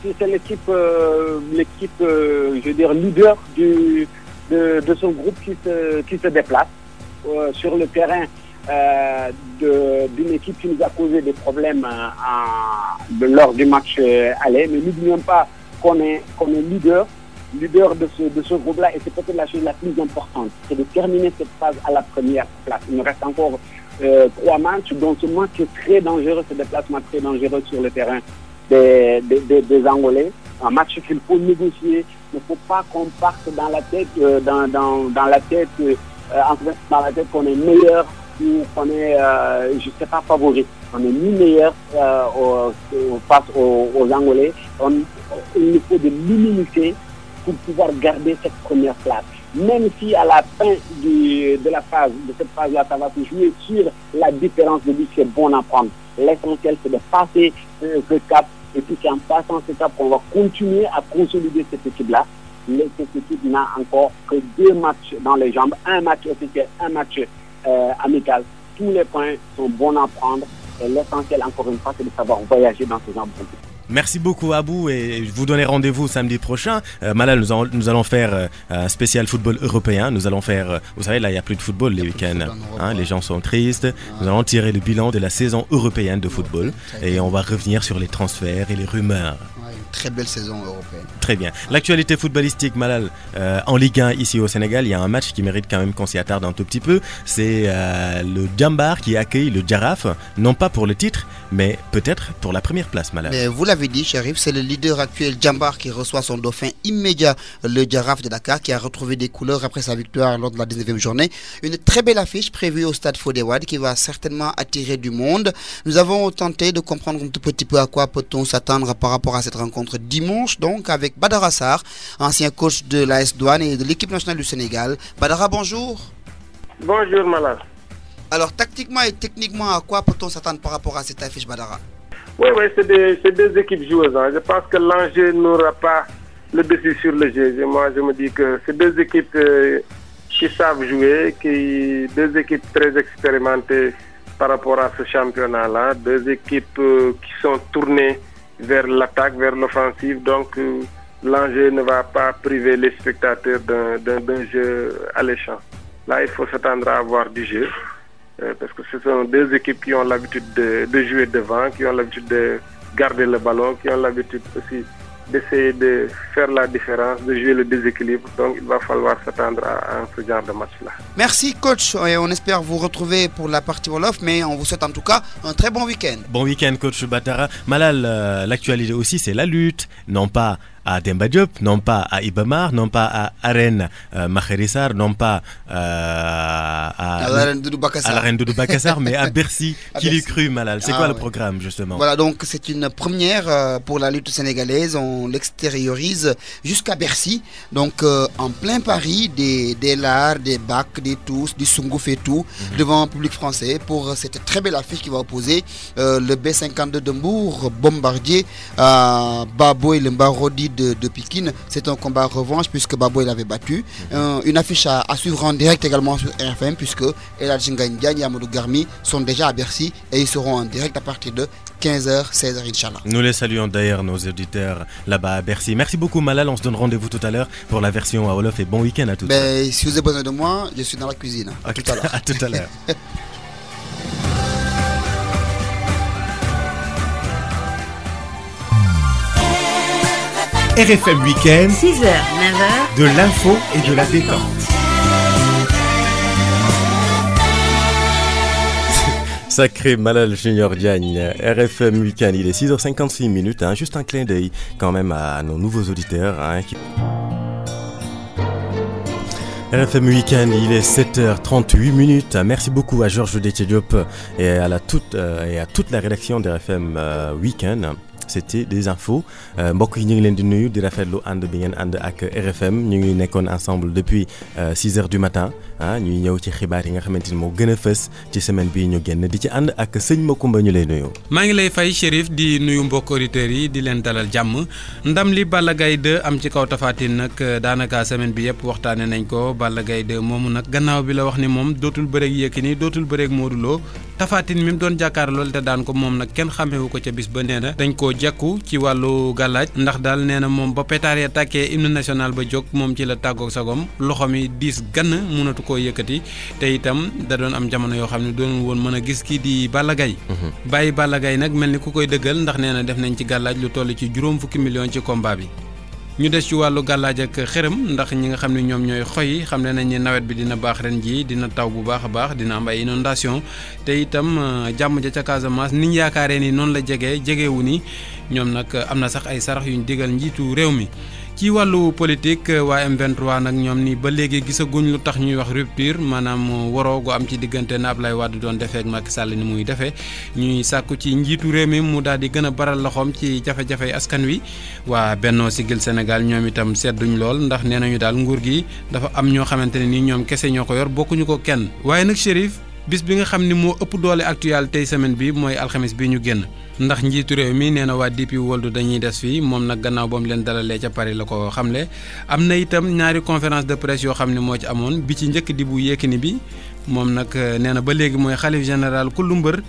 C'est l'équipe, je veux dire, leader de son groupe qui se déplace sur le terrain d'une équipe qui nous a causé des problèmes lors du match aller. Mais n'oublions pas qu'on est leader de ce groupe-là, et c'est peut-être la chose la plus importante, c'est de terminer cette phase à la première place. Il nous reste encore 3 matchs, dont ce match est très dangereux, ce déplacement très dangereux sur le terrain des Angolais. Un match qu'il faut négocier. Il ne faut pas qu'on parte dans la tête qu'on est meilleur ou qu'on est, je ne sais pas, favori. On est ni meilleur face aux Angolais. Il nous faut de l'humilité pour pouvoir garder cette première place. Même si à la fin de cette phase-là, ça va se jouer sur la différence de but, c'est bon à prendre. L'essentiel, c'est de passer ce cap. Et puis c'est en passant ce cap qu'on va continuer à consolider cette équipe-là. Cette équipe n'a encore que 2 matchs dans les jambes, un match officiel, un match amical. Tous les points sont bons à prendre. Et l'essentiel, encore une fois, c'est de savoir voyager dans ce genre de compétition. Merci beaucoup Abou, et je vous donne rendez-vous samedi prochain. Malal, nous allons faire un spécial football européen. Nous allons faire, vous savez, là il n'y a plus de football les week-ends. Les gens sont tristes. Nous allons tirer le bilan de la saison européenne de football et on va revenir sur les transferts et les rumeurs. Très belle saison européenne. Très bien. L'actualité footballistique, Malal, en Ligue 1 ici au Sénégal, il y a un match qui mérite quand même qu'on s'y attarde un tout petit peu. C'est le Djambar qui accueille le Djaraf, non pas pour le titre, mais peut-être pour la première place, Malal. Mais vous l'avez dit, Chérif, c'est le leader actuel Djambar qui reçoit son dauphin immédiat, le Djaraf de Dakar, qui a retrouvé des couleurs après sa victoire lors de la 19e journée. Une très belle affiche prévue au stade Fodé Wade qui va certainement attirer du monde. Nous avons tenté de comprendre un tout petit peu à quoi peut-on s'attendre par rapport à cette rencontre dimanche, donc avec Badara Sarr, ancien coach de l'AS Douane et de l'équipe nationale du Sénégal. Badara, bonjour. Bonjour, Malal. Alors, tactiquement et techniquement, à quoi peut-on s'attendre par rapport à cette affiche, Badara? Oui, c'est deux équipes joueuses. Je pense que l'enjeu n'aura pas le dessus sur le jeu. Moi, je me dis que c'est 2 équipes qui savent jouer, deux équipes très expérimentées par rapport à ce championnat-là, 2 équipes qui sont tournées vers l'attaque, vers l'offensive. Donc, l'enjeu ne va pas priver les spectateurs d'un jeu alléchant. Là, il faut s'attendre à avoir du jeu. Parce que ce sont 2 équipes qui ont l'habitude de jouer devant, qui ont l'habitude de garder le ballon, qui ont l'habitude aussi d'essayer de faire la différence, de jouer le déséquilibre. Donc il va falloir s'attendre à ce genre de match-là. Merci coach, et on espère vous retrouver pour la partie Wolof, mais on vous souhaite en tout cas un très bon week-end. Bon week-end coach Batara. Malal, l'actualité aussi c'est la lutte, non pas à Demba Diop, non pas à Ibamar, non pas à Arène Maherissar, non pas à l'Arène Doudou Bakassar, mais à Bercy. Qui l'eût cru, Malal? C'est quoi le programme justement? Voilà, donc c'est une première pour la lutte sénégalaise. On l'extériorise jusqu'à Bercy, donc en plein Paris, des Lars, des Bac, des Tous, du Sungouf et tout, devant un public français pour cette très belle affiche qui va opposer le B52 de Mbour, Bombardier, Baboy, le Mbarodi de Pikine. C'est un combat revanche puisque Baboy l'avait battu. Une affiche à suivre en direct également sur RFM puisque El Hadji Ngagne Diagne et Amadou Garmi sont déjà à Bercy et ils seront en direct à partir de 15h, 16h, Inch'Allah. Nous les saluons d'ailleurs, nos auditeurs là-bas à Bercy. Merci beaucoup Malal, on se donne rendez-vous tout à l'heure pour la version à Wolof et bon week-end à tous. Si vous avez besoin de moi, je suis dans la cuisine. À tout à l'heure. À tout à l'heure. RFM Week-end, 6h, 9h, de l'info et de la détente. Sacré Malal Junior Diagne, RFM Week-end, il est 6h56, juste un clin d'œil quand même à nos nouveaux auditeurs. RFM Week-end, il est 7h38. Merci beaucoup à Georges Déthié Diop et à toute la rédaction de RFM Week-end. C'était des infos mbokk yi ñu ngi leen di nuyu di rafetlu ànd bi ngeen ànd ak RFM ñu ngi nekkoon ensemble depuis 6h du matin ñuy ñëw ci xibaar yi nga xamante ni moo gën a fës ci semaine bii ñu génn di ci ànd ak sëñ Makumba ñu lay nuyu. maa ngi lay fay Chérif di nuyu mbokk auditeurs yi di leen dalal jàmm ndam li Balla Gaye 2 am ci kaw Tapha Tine nag daanaka semaine bi yëpp waxtaane nañ ko Balla Gaye 2 moomu nag gannaaw bi la wax ni moom dootul bëreeg Yékini dootul bëreeg Modou Lo Tapha Tine mi mu doon jàkkaar lool te daan ko moom nag kenn xàmmewu ko ca bis ba nee na dañ koo jekku ci wàllu gàllaaj ndax daal nee na moom ba pétard ya tàkkee hymne national ba jóg moom ci la tàggoog sagom loxo mi diis gann mënatu koo yëkkati te itam da doon am jamono yoo xam ne doon woon mën a gis kii di Balla Gaye bàyyi Balla Gaye nag mel ni ku koy dëggal ndax nee na def nañ ci gàllaaj lu toll ci juróom fukki millions ci combat bi ñu des ci wàllu gàllaaj ak xërëm ndax ñi nga xam ne ñoom ñooy xoy xam ne nañ ni nawet bi dina baax ren ji dina taw bu baax a baax dina am ay inondation te itam jàmm ja ca Casamance niñ yaakaaree ni noonu la jegewu ni ñoom nag am na sax ay sarax yuñ digal njiitu réew mi ci wàllu politique waa M23 nag ñoom ni ba léegi gisaguñ lu tax ñuy wax rupture maanaam waroo gu am ci diggante na Ablaye Wade doon defee ak Macky Sall ni muy defee ñuy sàkku ci njiitu réew mi mu daal di gën a baral loxoom ci jafe-jafe askan wi waa Benno Siggil Sénégal ñoom itam sedduñ lool ndax nee nañu daal nguur gi dafa am ñoo xamante ne ni ñoom kese ñoo ko yor bokkuñu ko kenn waaye nag Chérif bis bi nga xam ni moo ëpp doole actualité tey semaine bi mooy alxamis bi ñu génn ndax njiitu réew mi nee na waa DP World dañuy des fii moom nag gannaaw ba mu leen dalalee ca Paris la ko xamle am na itam ñaari conférence de presse yoo xam ne moo ci amoon bi ci njëkk di bu Yékini bi moom nag nee na ba léegi mooy xalif général kullu mbër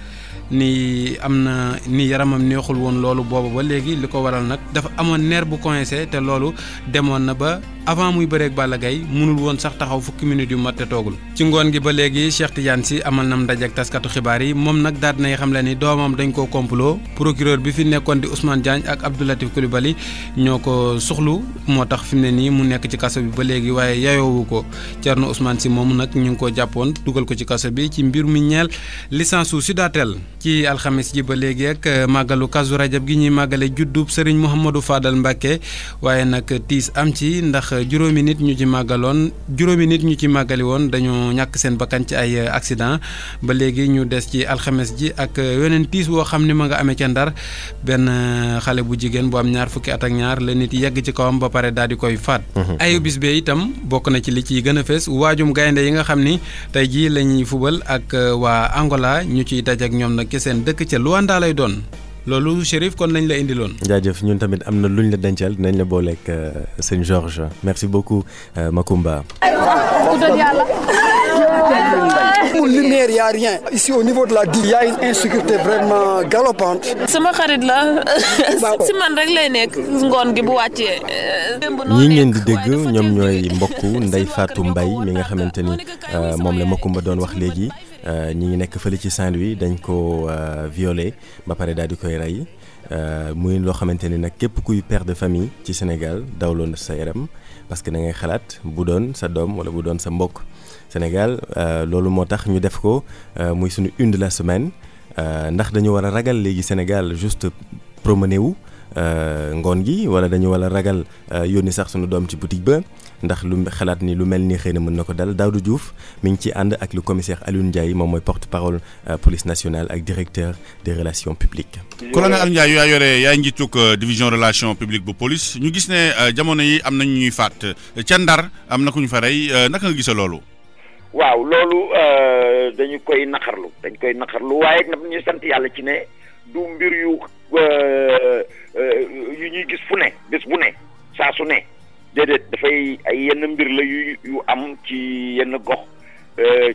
ni am na ni yaramam neexul woon loolu boobu ba léegi li ko waral nag dafa amoon nerf bu coincé te loolu demoon na ba avant muy bëreeg Balla Gaye mënul woon sax taxaw fukki minutes yu mat te toogul ci ngoon gi ba léegi Cheikh Tidiane Sy amal nam ndaje ak taskatu xibaar yi moom nag daal dinay xam le ni doomam dañ koo complot procureur bi fi nekkoon di Ousmane Diagne ak Abdou Latif Coulibaly ñoo ko suxlu moo tax fi mu ne nii mu nekk ci kaso bi ba léegi waaye yayoowu ko Thierno Ousmane Sy moomu nag ñu ngi ko jàppoon dugal ko ci kaso bi ci mbir mi ñeel licence su Sudatel ci alxamis ji ba léegi ak màggalu Kazu Rajab gi ñuy màggale juddub Serigne Mouhamadou Fadal Mbacké waaye nag tiis am ci ndax juróomi nit ñu ci màggali woon dañoo ñàkk seen bakkan ci ay accident ba léegi ñu des ci alxames ji ak weneen tiis woo xam ni ma nga amee ca Ndar benn xale bu jigéen bu am ñaar fukki at ak ñaar la nit yegg ci kawam ba pare daal di koy faat ayu bis bee itam bokk na ci li ciy gën a fees waajum gaynde yi nga xam ni tey jii la ñuy fubal ak waa Angola ñu ciy daj ak ñoom nag ci seen dëkk ca Luanda lay doon loolu Chérif kon lañ la indiloon. jaajëf ñun tamit am na luñ la dencal dinañ la booleeg sëñ Georges merci beaucoup Makumba. Lumière, il n'y a rien. Ici, au niveau de la DIR, il y a une insécurité vraiment galopante. sama xarit la si man rek lay nekk ngoon gi bu wàccee. ñi ngeen di dégg ñoom ñooy mbokku Ndeye Fatou Mbaye mi nga xamante ni moom la Makumba doon wax léegi ñi ngi nekk fële ci Saint-Louis dañ ko violé ba pare daal di koy rey muy loo xamante ni nag képp kuy père de famille ci Sénégal dawloon sa yaram parce que da ngay xalaat bu doon sa doom wala bu doon sa mbokk Sénégal loolu moo tax ñu def ko muy suñu une de la semaine ndax dañu war a ragal léegi Sénégal juste promené wu ngoon gi wala dañu war a ragal yónni sax suñu doom ci boutique ba ndax lu xalaat ni lu mel ni xëy na mën na ko dal Daouda Diouf mi ngi ci ànd ak le commissaire Alioune Ndiaye moom mooy porte-parole police nationale ak directeur des relations publiques. colonel Alioune Ndiaye yaay njiitug division relations publiques bu police ñu gis ne jamono yi am nañu ñuy faat ca Ndar am na ku ñu fa rey naka nga gisee loolu. waaw loolu dañu koy naqarlu waaye nag ñu sant yàlla ci ne du mbir yu ñuy gis fu ne bés bu ne saa su ne déedéet dafay ay yenn mbir la yu am ci yenn gox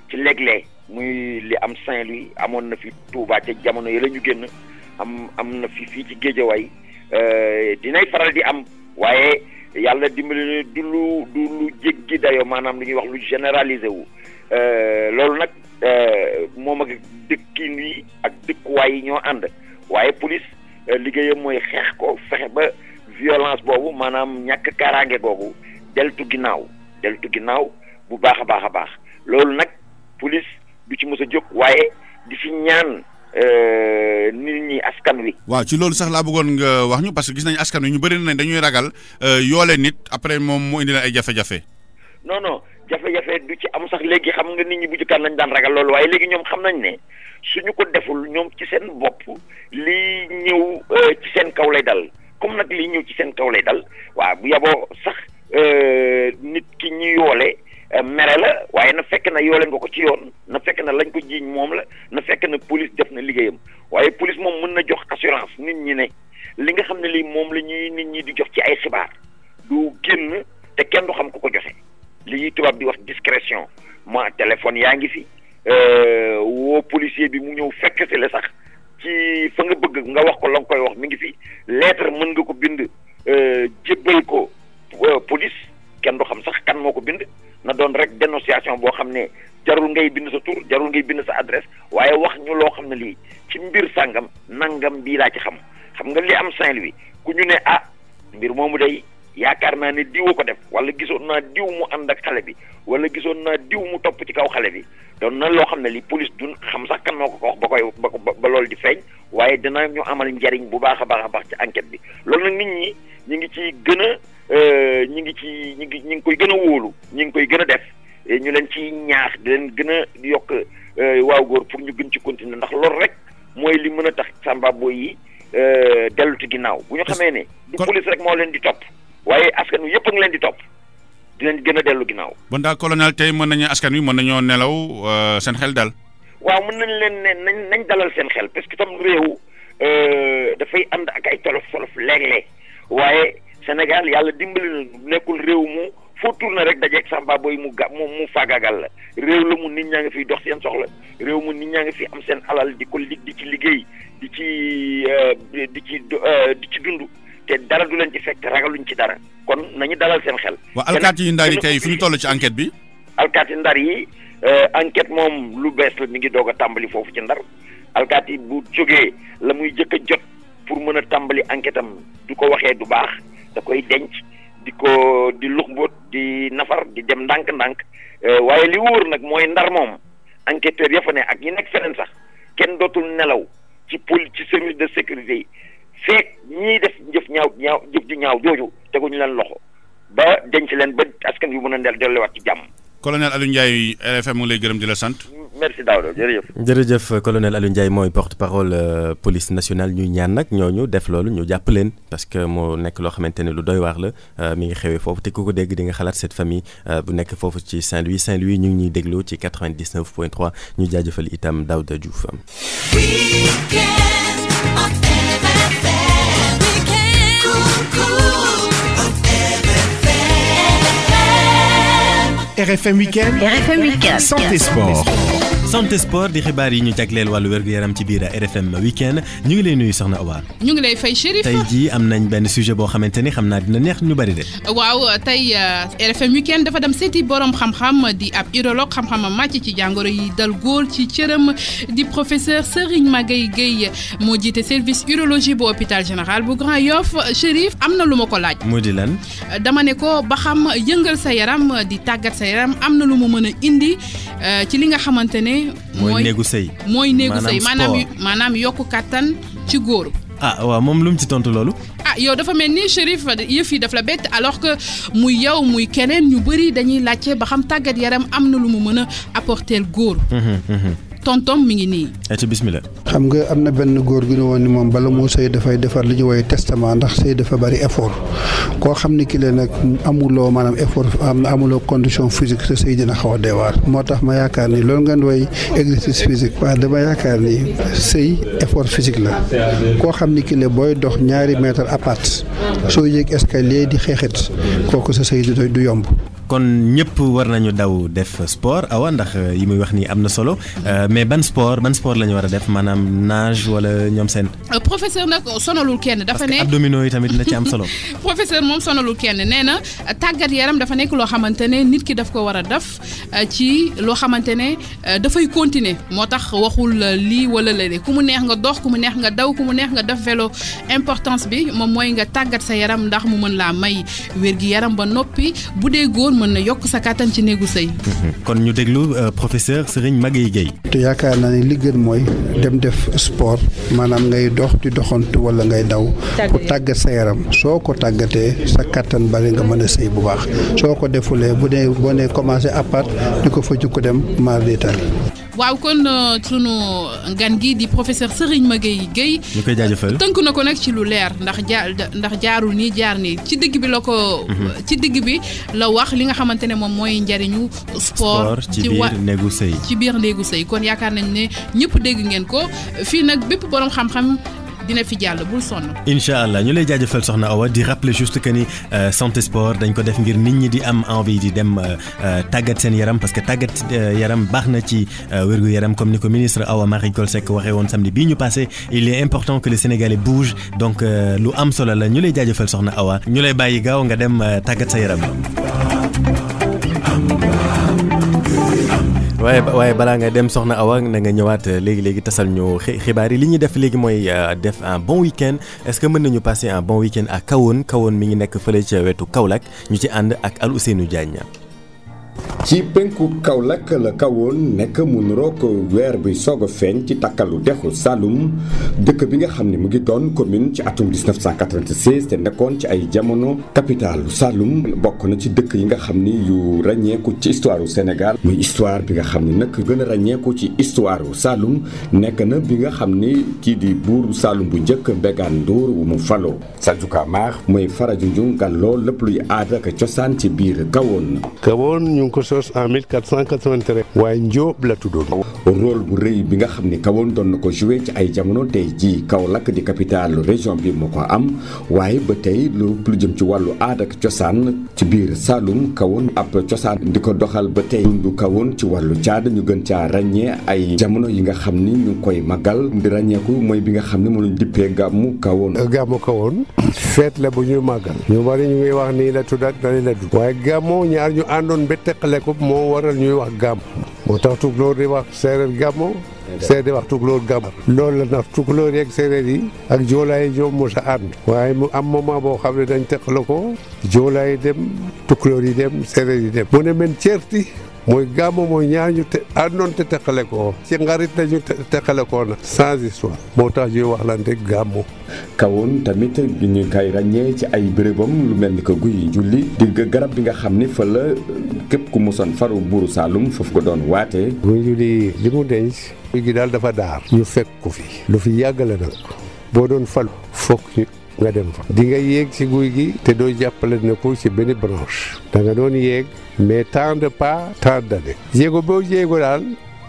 ci léeg-léeg muy li am Saint-Louis amoon na fi Touba ca jamono yi la ñu génn am na fi fii ci Guédiawaye dinay faral di am waaye yàlla dimbali du lu jéggi dayoo maanaam lu ñuy wax lu généralisé wu loolu nag moom ak dëkkin yi ak dëkkuwaay yi ñoo ànd waaye police liggéeyam mooy xeex ko fexe ba violence boobu maanaam ñàkk kaaraange googu deltu ginnaaw bu baax a baax loolu nag police du ci mës a jóg waaye di fi ñaan nit ñi askan wi. waaw ci loolu sax laa bëggoon nga wax ñu parce que gis nañu askan wi ñu bëri nañ dañuy ragal yoole nit après moom mu indi leen ay jafe-jafe. non jafe-jafe du ci am sax léegi xam nga nit ñi bu jëkkaan lañ daan ragal loolu waaye léegi ñoom xam nañ ne suñu ko deful ñoom ci seen bopp lii ñëw ci seen kaw lay dal comme nag lii ñëw ci seen kaw lay dal waaw bu yaboo sax nit ki ñu yoole mere la waaye na fekk na yoole nga ko ci yoon na fekk na lañ ko jiiñ moom la na fekk na police def na liggéeyam waaye police moom mën na jox assurance nit ñi ne li nga xam ne lii moom la ñuy nit ñi di jox ci ay xibaar du génn te kenn du xam ku ko joxe li tubaab di wax discrétion ma téléphone yaa ngi fi woo policier bi mu ñëw fekk si la sax ci fa nga bëgg nga wax ko la nga koy wax mi ngi fi lettre mën nga ko bind jébbal ko police kenn du xam sax kan moo ko bind na doon rek dénonciation boo xam ne jarul ngay bind sa tur jarul ngay bind sa adresse waaye wax ñu loo xam ne lii ci mbir sàngam nangam bii laa ci xam nga li am Saint-Louis ku ñu ne mbir moomu day yaakaar naa ne diw ko def wala gisoon naa diw mu ànd ak xale bi wala gisoon naa diw mu topp ci kaw xale bi doon na loo xam ne li police du xam sax kan moo ko wax ba loolu di feeñ waaye dina ñu amal njariñ bu baax a baax ci enquête bi loolu nag nit ñi ñu ngi ci gën a ñi ngi koy gën a wóolu ñi ngi koy gën a def ñu leen ci ñaax di leen gën a yokk waaw góor pour ñu gën ci continuer ndax loolu rek mooy li mën a tax Samba Boy yi dellu ci ginnaaw bu ñu xamee ne du police rek moo leen di topp waaye askan wi yëpp a ngi leen di topp di leen gën a dellu ginnaaw. bon daal colonel tey mën nañu askan wi mën nañoo nelaw seen xel dal. waaw mën nañ leen ne nañ dalal seen xel parce que tam réew dafay ànd ak ay tolof léeg-léeg waaye Sénégal yàlla dimbali na nekkul réew mu foo tourné rek dajeeg Samba Boy mu faagaagal la réew la mu nit ñaa ngi fiy dox seen soxla réew mu nit ñaa ngi fi am seen alal di ci liggéey di ci dund. te dara du leen ci fekk ragaluñ ci dara kon nañu dalal seen xel. waaw alkaati yi ndar yi tey fi ñu toll ci enquête bi. alkaati ndar yi enquête moom lu bees la mi ngi doog a tàmbali foofu ci ndar alkaati bu jógee la muy jëkk a jot pour mën a tàmbali enquête am du ko waxee du baax da koy denc di luxmboot di nafar di dem ndànk-ndànk waaye li wóor nag mooy ndar moom enquêteur ya fa ne ak ñi nekk feneen sax kenn dootul nelaw ci service de sécurité yi. feek ñii def jëf ju ñaaw jooju teguñu leen loxo ba denc leen ba askan wi mën a delluwaat ci jàmm. colonel Aliou Ndiaye RFM mu lay gërëm di la sant. merci Daouda jërëjëf. jërëjëf colonel Aliou Ndiaye mooy porte-parole police nationale ñuy ñaan nag ñooñu def loolu ñu jàpp leen parce que moo nekk loo xamante ne lu doy waar la mi ngi xewee foofu te ku ko dégg di nga xalaat cette famille bu nekk foofu ci Saint-Louis ñu ngi ñuy déglu ci 99.3 ñu jaajëfal itam Daouda Diouf. RFM Weekend. RFM Weekend. Santé Sport. Santé Sport di xibaar yi ñu jagleel wàllu wér-gu-yaram ci biir RFM Weekend ñu ngi lay nuyu soxna Awa. ñu ngi lay fay Chérif. tey jii am nañ benn sujet boo xamante ni xam naa dina neex ñu bari de. waaw tey RFM Weekend dafa dem seeti borom xam-xam di ab urologue xam-xamam màcc ci jàngoro yi dal góor ci cëram di professeur Serigne Magaye Gueye moo jiite service urologie bu hôpital général bu Grand Yoff Chérif am na lu ma ko laaj. mu di lan. dama ne ko ba xam yëngal sa yaram di tàggat sa yaram am na lu mu mën a indi ci li nga xamante ne. mooy néegu sëy. maanaam yokku kàttan ci góor. waaw moom lu mu ci tontu loolu. yow dafa mel ni Chérif yëf yi daf la bett alors que muy yow muy keneen ñu bëri dañuy laajte ba xam tàggat yaram am na lu mu mën a apporter góor. tontom mi ngi nii. ci bismillah. xam nga am na benn góor gu ñu woon ni moom bala moo sëy dafay defar li ñu woowee testament ndax sëy dafa bari effort koo xam ni ki la nag amuloo maanaam effort amuloo condition physique sa sëy dina xaw a deewaar moo tax ma yaakaar ni loolu ngeen woy exercice physique waaye dama yaakaar ni sëy effort physique la koo xam ni ki la booy dox 2 mètres à part soo yéeg escalier di xeexit kooku sa sëy du yomb. kon ñëpp war nañu daw def sport Awa ndax yi muy wax nii am na solo mais ban sport la ñu war a def maanaam nage wala ñoom seen. professeur nag sonalul kenn dafa ne. parce que abdominaux yi tamit na ci am solo. professeur moom sonalul kenn nee na tàggat yaram dafa nekk loo xamante ne nit ki daf ko war a def ci loo xamante ne dafay continuer moo tax waxul lii wala léeg ku mu neex nga dox ku mu neex nga daw ku mu neex nga def vélo importance bi moom mooy nga tàggat sa yaram ndax mu mën laa may wér gi yaram ba noppi bu dee góor mën na yokk sa kàttan ci néegu sëy. kon ñu déglu professeur Serigne Magueye Gueye. te yaakaar naa ne li gën mooy dem def sport maanaam ngay dox di doxantu wala ngay daw pour tàggat sa yaram soo ko tàggatee sa kàttan bari nga mën a sëy bu baax soo ko defulee bu dee boo nee commencé appart di ko fa jukko dem maar détail. waaw kon sunu gan gi di professeur Serigne Magueye Gueye. ñu koy jaajëfal tënk na ko nag ci lu leer ndax jaarul nii jaar nii ci digg bi la ko. ci digg bi la wax li nga xamante ne moom mooy njariñu sport ci biir néegu sëy. ci biir néegu sëy kon yaakaar nañ ne ñëpp dégg ngeen ko fii nag bépp borom xam-xam. dina fi jàll bul sonn. incha allah ñu lay jaajëfal soxna Awa di rappeler juste que ni santé sport dañ ko def ngir nit ñi di am envie di dem tàggat seen yaram parce que tàggat yaram baax na ci wérgu yaram comme ni ko ministre Awa Marie Coll Seck waxee woon samedi bii ñu passé il est important que les Sénégalais bougent donc lu am solo la ñu lay jaajëfal soxna Awa ñu lay bàyyi gaaw nga dem tàggat sa yaram. waaye balaa nga dem soxna Awa na nga ñëwaat léegi tasal ñu xibaar yi li ñuy def léegi mooy def un bon week-end est-ce que mën nañu passer un bon week-end à Kahone mi ngi nekk fële ca wetu Kaolack ñu ci ànd ak Al Ousseynou Diagne. ci penku Kaolack la Kahone nekk mu niroog weer bi soog a feeñ ci takkalu dexu Saloum dëkk bi nga xam ne mu ngi doon commune ci atum 1996 te nekkoon ci ay jamono capitalu Saloum bokk na ci dëkk yi nga xam ni yu ràññeeku ci histoire u Sénégal muy histoire bi nga xam ni nag gën a ràññeeku ci histoire u Saloum nekk na bi nga xam ni kii di buuru Saloum bu njëkk Mbégane Ndour mu faloo Sadio Kamar mooy Farajunjung gàlloo lépp luy aada ak cosaan ci biir Kahone. ñu ngi ko sos en 1483 waaye Njóob la tuddoon. rôle bu rëy bi nga xam ni Kahone doon na ko joué ci ay jamono tey jii Kaolack di capitale région bi moo ko am waaye ba tey lu jëm ci wàllu aada ak cosaan ci biir Saloum Kahone ab cosaan di ko doxal ba tey dundu Kahone ci wàllu caada ñu gën caa ràññee ay jamono yi nga xam ni ñu ngi koy màggal di ràññeeku mooy bi nga xam ni mu lañ dippee gàmmu Kahone. gàmmu Kahone feet la bu ñuy màggal ñu bari ñu ngi wax nii la tudd ak dani la dund waaye gàmmu ñaar ñu àndoon ba teqale ko moo waral ñuy wax gàmm moo tax tukulóor di wax séeréer gàmmu séeréer di wax tukulóor gàmm loolu la ndax tukulóor yeeg séeréer yi ak joolaay yi ñoom mos a ànd waaye mu am moment boo xam ne dañ teqale ko joolaay yi dem tukulóor yi dem séeréer yi dem mu ne men ceerti mooy gàmmu mooy ñaar ñu te àndoon te teqale ko ci ngarit la ñu teqale ko na sans histoire moo tax ñuy wax lante gàmmu. Kahone tamit ñu koy ràññee ci ay bérébam lu mel ni ko guy julli di garab bi nga xam ni fa la képp ku mosoon faru buuru Saloum foofu ko doon waatee. guy julli li mu denc guy gi daal dafa daar ñu fekk ko fi lu fi yàgg la nag boo doon falu foog ñu nga dem fa di nga yéeg ci guy gi te doo jàppale ne ko ci benn branche da nga doon yéeg mais tant de pas tant d'années jéego boo jéego daal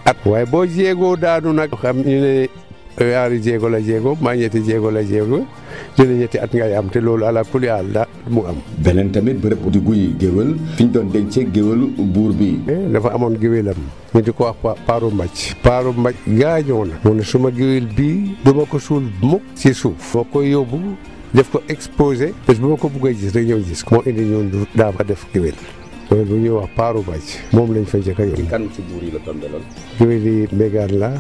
at waaye boo jéegoo daanu nag xam ñu ne yaari jéego la jéego maa ñetti jéego la jéego ñu ne ñetti at ngay am te loolu ala kulli àll da mu am. beneen tamit bërëb di guy géwél fi ñu doon dencee géwélu buur bi. dafa amoon géwélam ñu di ko wax Paaru Mbaj gaañoo na mu ne suma géwél bii duma ko suul mukk ci suuf boo koy yóbbu def ko exposé bés bu ma ko buggee gis rek ñëw gis ko moo indi ñoon daa fa def géwél loolu bu ñuy wax Paaru Mbaj moom lañ fa njëkk a yóbbu. kan ci buur yi la tombeloon. géwél yi Mbégane la.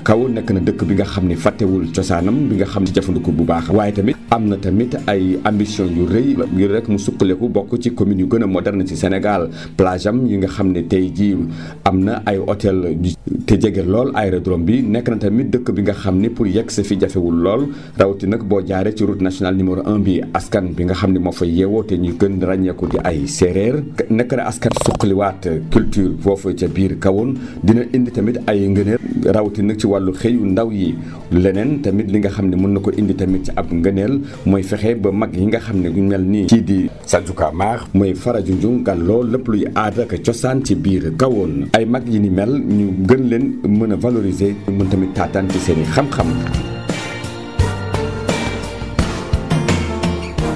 Kahone nekk na dëkk bi nga xam ne fàttewul cosaanam bi nga xam ne jëfandiku bu baax waaye tamit am na tamit ay ambition yu rëy ngir rek mu suqaleku bokk ci commune yu gën a moderne ci Sénégal plage am yi nga xam ne tey jii am na ay hôtel te jege lool aérodrome bi nekk na tamit dëkk bi nga xam ne pour yegg sa fi jafewul lool rawati nag boo jaaree ci route nationale numéro 1 bi askan bi nga xam ne moo fa yeewoo te ñu gën ràññeeku di ay séeréer nekk na askan suqaliwaat culture foofu ca biir Kahone dina indi tamit ay ngëneel rawati nag ci wàllu xëyu ndaw yi leneen tamit li nga xam ne mën na ko indi tamit ci ab ngëneel mooy fexe ba mag yi nga xam ne ñu mel nii kii di Sadio Kamar mooy Farajunjung gàlloo lépp luy aada ak cosaan ci biir Kahone ay mag yi ni mel ñu gën leen mën a valoriser mën tamit taataan ci seen i xam-xam.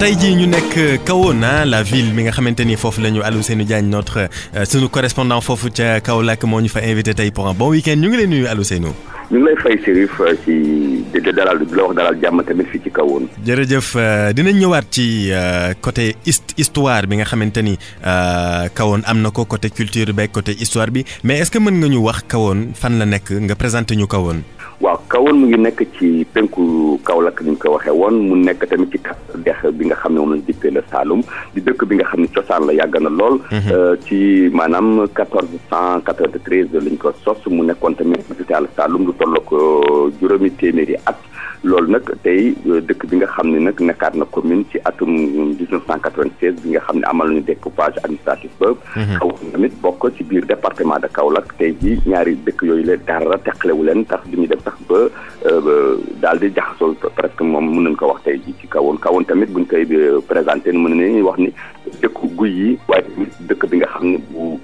tey jii ñu nekk Kahone la ville mi nga xamante ni foofu la ñu Al Ousseynou Diagne notre sunu correspondant foofu ca Kaolack moo ñu fa invité tey pour un bon week-end ñu ngi lay nuyu Al Ousseynou. ñu ngi lay fay Chérif ci dalal di la wax dalal jàmm tamit fii ci Kahone. jërëjëf dinañ ñëwaat ci côté histoire bi nga xamante ni Kahone am na ko côté culture beeg côté histoire bi mais est-ce que mën nga ñu wax Kahone fan la nekk nga présenté ñu Kahone. waaw Kahone mu ngi nekk ci penku Kaolack ni ñu ko waxee woon mu nekk tamit ci dex bi nga xam ne moom lañ dippee le Saloum di dëkk bi nga xam ne cosaan la yàgg na lool. ci maanaam 1493 lañ ko sos mu nekkoon tamit hôpital Saloum lu toll ko juróomi téeméeri at. loolu nag tey dëkk bi nga xam ne nag nekkaat na commune ci atum 1996 bi nga xam ne amal nañu découpage administratif ba. Kahone tamit bokk ci biir département de Kaolack tey jii ñaari dëkk yooyu la dara teqalewu leen tax du ñu dem sax ba daal di jaxasoo presque moom mën nañu ko wax tey jii ci Kahone tamit buñ koy présenté mën nañu wax ni dëkku guy yi waaye dëkk bi nga xam ne bu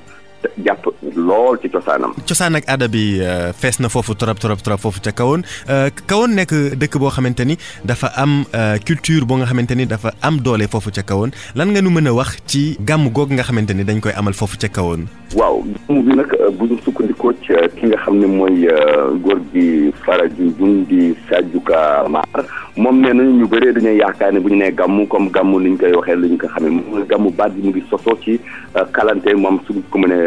jàpp lool ci cosaanam. cosaan ak aada bi fees na foofu trop foofu ca Kahone Kahone nekk dëkk boo xamante ni dafa am culture boo nga xamante ni dafa am doole foofu ca Kahone lan nga nu mën a wax ci gàmm googu nga xamante ni dañ koy amal foofu ca Kahone. waaw gàmm bi nag bu ñu sukkandikoo ci ki nga xam ne mooy góor gi Farajunjung di Sajuka Maar moom nee nañu ñu bëree dañuy yaakaar ne bu ñu nee gàmm comme gàmm ni ñu koy waxee li ñu ko xamee moom gàmm baat bi mu ngi sosoo ci kalante moom suñ ko mënee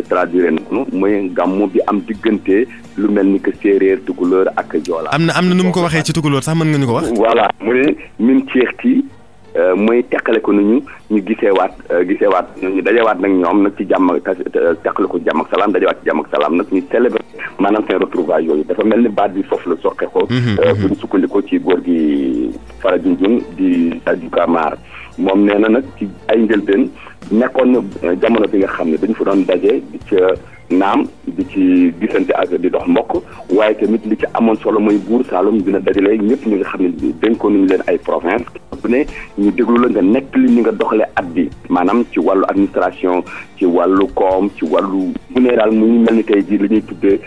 traduire noonu mooy gàmmu bi am diggante lu mel ni que séeréer tukulóor ak joola. am na nu mu ko waxee ci tukulóor sax mën nga ñu ko wax. voilà mu ne min ceexti mooy teqale ko nañu ñu giseewaat ñu dajewaat nag ñoom nag ci jàmm teqale ko jàmm ak salaam dajewaat ci jàmm ak salaam nag ñu célébrer maanaam seen retrouvailles yooyu dafa mel ni baat bi foofu la soqe ko. bu ñu sukkandikoo ci góor gi Farajunjung di Sajuka Maar moom nee na nag ci ay njëlbeen nekkoon na jamono bi nga xam ne dañu fa doon daje di ca naam di ci gisante ak di dox mbokk waaye tamit li ci amoon solo mooy buur Saloum dina dajale ñëpp ñi nga xam ne dénkoon nañu leen ay province bu ne ñu déglu la nga nekk li ñi nga doxalee at bi maanaam ci wàllu administration ci wàllu koom ci wàllu mu ne daal mu ñu mel ni tey jii li ñuy tuddee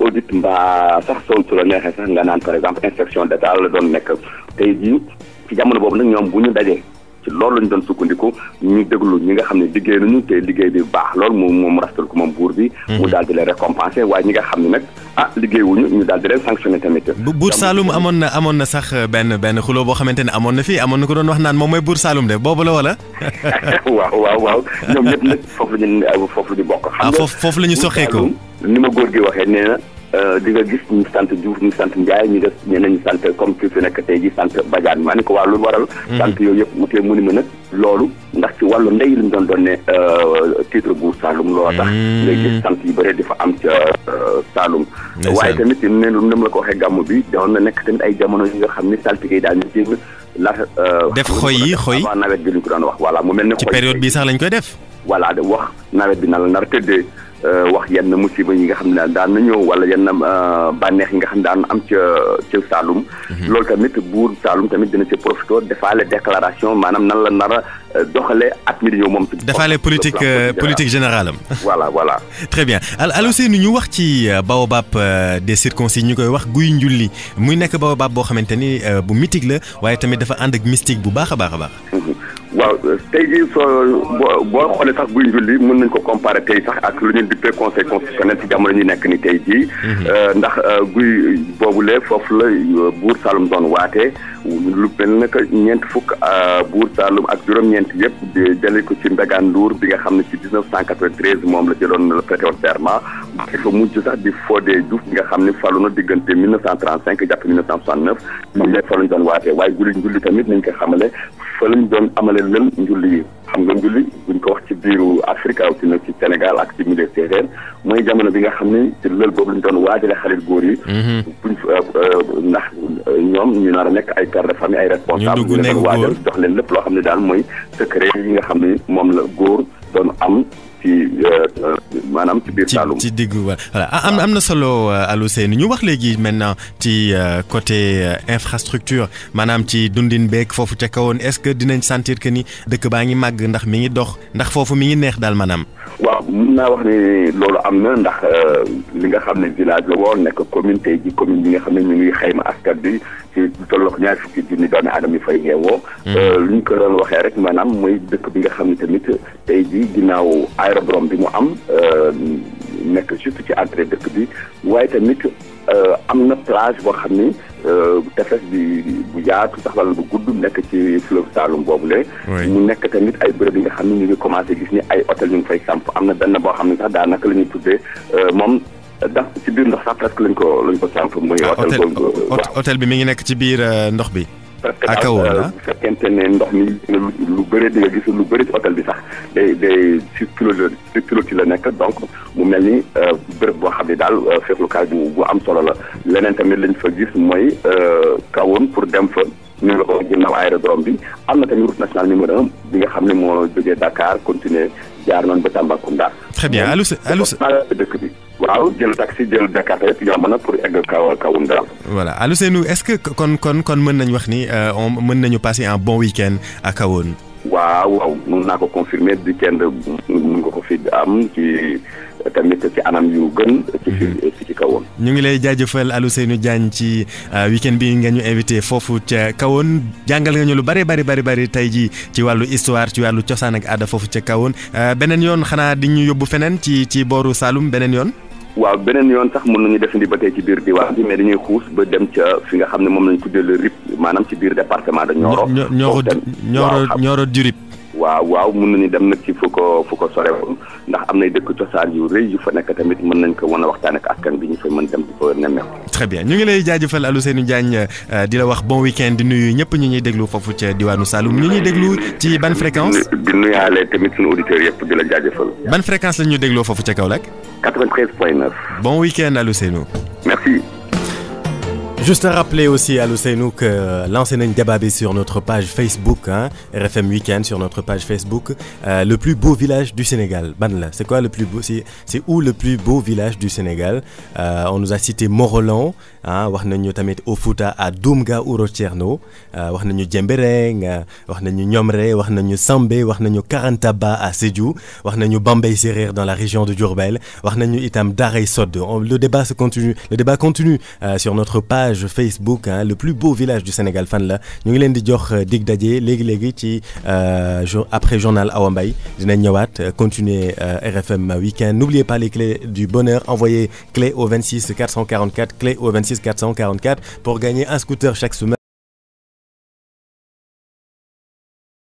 audit mbaa sax soon su la neexee sax nga naan par exemple inspection d'état la doon nekk tey jii ci jamono boobu nag ñoom bu ñu dajee ci loolu lañu doon sukkandiku ñu déglu ñi nga xam ne liggéey nañu te liggéey bi baax loolu moom rastal ko moom buur bi mu daal di leen récompenser waaye ñi nga xam ne nag liggéey wuñu ñu daal di leen sanctionné tamit. buur Saloum amoon na sax benn xuloo boo xamante ne amoon na ko doon wax naan moom mooy buur Saloum de boobu la wala. waaw ñoom ñëpp nag foofu la ñu bokk. xam nga foofu la ñu soxeekoo. ni ma góor gi waxee nee na. di nga gis ñu sant Diouf ñu sant Ndiaye ñu def ñeneen ñu sant comme ki fi nekk tey ji sant Badiane maa ni ko waa lu waral sant yooyu yëpp mu tee mu ni ma nag loolu ndax ci wàllu ndey li ñu doon ne titre buur Saloum loolu tax ngay gis sant yu bëri di fa am ca Saloum waaye tamit ne lu la ko waxee gàmmu bi doon na nekk tamit ay jamono yi nga xam ni saltige yi daal ñu génn la def xoy avant nawet bi li ñu ko doon wax voilà mu mel ne ci période bi sax lañ koy def voilà wax nawet bi na la nar tëddee wax yenn musiba yi nga xam ne daan na ñëw wala yenn bànneex yi nga xam ne daan am ca Saloum loolu tamit buur Saloum tamit dina ci profité defaale déclaration maanaam nan la nar a doxalee at mi di ñëw moom defaale politique générale am voilà très bien alors Seynou ñu wax ci baobab des circoncis ñu koy wax guy njulli muy nekk baobab boo xamante ni bu mythique la waaye tamit dafa ànd ak mystique bu baax a baax waaw tey jii boo xoolee sax guy njulli mën nañ ko comparer tey sax ak lu ñu dippee conseil constitutionnel ci jamono ñu nekk ni tey jii ndax guy boobule foofu la buur Saloum doon waatee lu mel ne que ñeent fukk buur Saloum ak juróom-ñeent yëpp di jëlee ko ci Mbégane Ndour bi nga xam ne ci 1993 moom la jëloon la prêté serment di fa mujj sax di Fodé Diouf bi nga xam ne falu na diggante 1935 jàpp 1969 moom ñëpp fa lañ doon waatee waaye guli njulli tamit nañ ko xamale fa lañ doon amale lël njulli yi xam nga njulli buñ ko wax ci biiru Afrique rawatina ci Sénégal ak ci milieu séeréer mooy jamono bi nga xam ne ci lël boobu lañ doon waajale xale góor yi buñ ndax ñoom ñu nar a nekk ay père de famille ay responsable ñu leen waajal jox leen lépp loo xam ne daal mooy secret yi nga xam ne moom la góor doon am ci maanaam ci biir Saloum ci digg voilà am na solo Alou Seynou ñu wax léegi maintenant ci côté infrastructure maanaam ci dundin beeg foofu ca Kahone est-ce que dinañ sentir que ni dëkk baa ngi màgg ndax mi ngi dox ndax foofu mi ngi neex daal maanaam. waaw mun naa wax ni loolu am na ndax li nga xam ne village la woon nekk commune tey ji commune bi nga xam ne ñu ngi xayma askan bi ci tolloog ñaar fukki junni doomi aadama yi fay yeewoo lu ñu ko doon waxee rek maanaam mooy dëkk bi nga xam ne tamit tey ji ginnaaw aérodrome bi mu am nekk juste ci entrée dëkk bi waaye tamit am na plage boo xam ni tefes bi bu yaatu sax wala bu gudd nekk ci fleuve Saloum boobule mu nekk tamit ay bërëb yi nga xam ne ñu ngi commencé gis ni ay hôtel ñu ngi fay samp am na benn boo xam ne sax daanaka la ñuy tuddee moom ndax ci biir ndox sax presque lañ ko samp muy hôtel bi mi ngi nekk ci biir ndox bi ak bu fekkente ne ndox mi lu bëri di nga gis lu bëri ci hôtel bi sax day sur pilotis la nekk donc mu mel ni bërëb boo xam ne daal féexlukaay bu am solo la leneen tamit lañ fa gis mooy kawoon pour dem fa ñu la ko ginnaaw aérodrome bi am na tamit route nationale numéro 1 bi nga xam ne moo jógee Dakar continuer jaar noonu ba Tambacounda. Très bien Alou dëkk bi waaw jël taxi jël Dakar yëpp yomb na pour egg Kawoon daal. Voilà Alou Seynou est-ce que kon mën nañu wax ni mën nañu passer un bon week-end à Kawoon. waaw mën naa ko confirmer week-end mën nga ko fi am ci tamit ci anam yu gën ci Kawoon. ñu ngi lay jaajëfal Alou Seynou Diagne ci week-end bi nga ñu invité foofu ca Kawoon jàngal nga ñu lu bari tey ji ci wàllu histoire ci wàllu cosaan ak aada foofu ca Kawoon beneen yoon xanaa di ñu yóbbu feneen ci booru Saloum beneen yoon. waaw beneen yoon sax mën nañu defandi ba tey ci biir diwaan bi mais dañuy xuus ba dem ca fi nga xam ne moom lañ tuddee le RIP maanaam ci biir département de Nioro. Nioro du RIP. waaw mën nañu dem nag ci fu ko sorewul ndax am nay dëkk cosaan yu rëy yu fa nekk tamit mën nañ ko mën a waxtaan ak askan bi ñu fay mën dem di ko nemmeeku. très bien ñu ngi lay jaajëfal Alou Seynou Diagne di la wax bon week-end di nuyu ñëpp ñu ñuy déglu foofu ca diwaanu Saloum ñu ñuy déglu ci ban fréquence. di nuyaale tamit suñu auditeurs yëpp di la jaajëfal. ban fréquence la ñu dégloo foofu ca Kaolack. 93.9. Bon week-end Alou Seynou. Merci. Juste à rappeler aussi à Seynou que lancez un débat sur notre page Facebook, RFM Weekend sur notre page Facebook. Le plus beau village du Sénégal. Banla, c'est quoi le plus beau? C'est où le plus beau village du Sénégal? On nous a cité Morolan, wax nañu tamit au Fouta à Doumga Ouro Thierno, wax nañu Djembereng, wax nañu Ñomre, wax nañu Sambé, wax nañu Karantaba à Sédhiou, wax nañu Bambey Serer dans la région de Diourbel, wax nañu itam Darey Sod. Le débat continue sur notre page Facebook, le plus beau village du Sénégal fan la ñu ngi leen di jox dig daje léegi ci après journal Awa Mbaye dinañ ñëwaat continuer RFM Weekend. N'oubliez pas les clés du bonheur, envoyez clé au 26 444 clé au 26 444 pour gagner un scooter chaque semaine.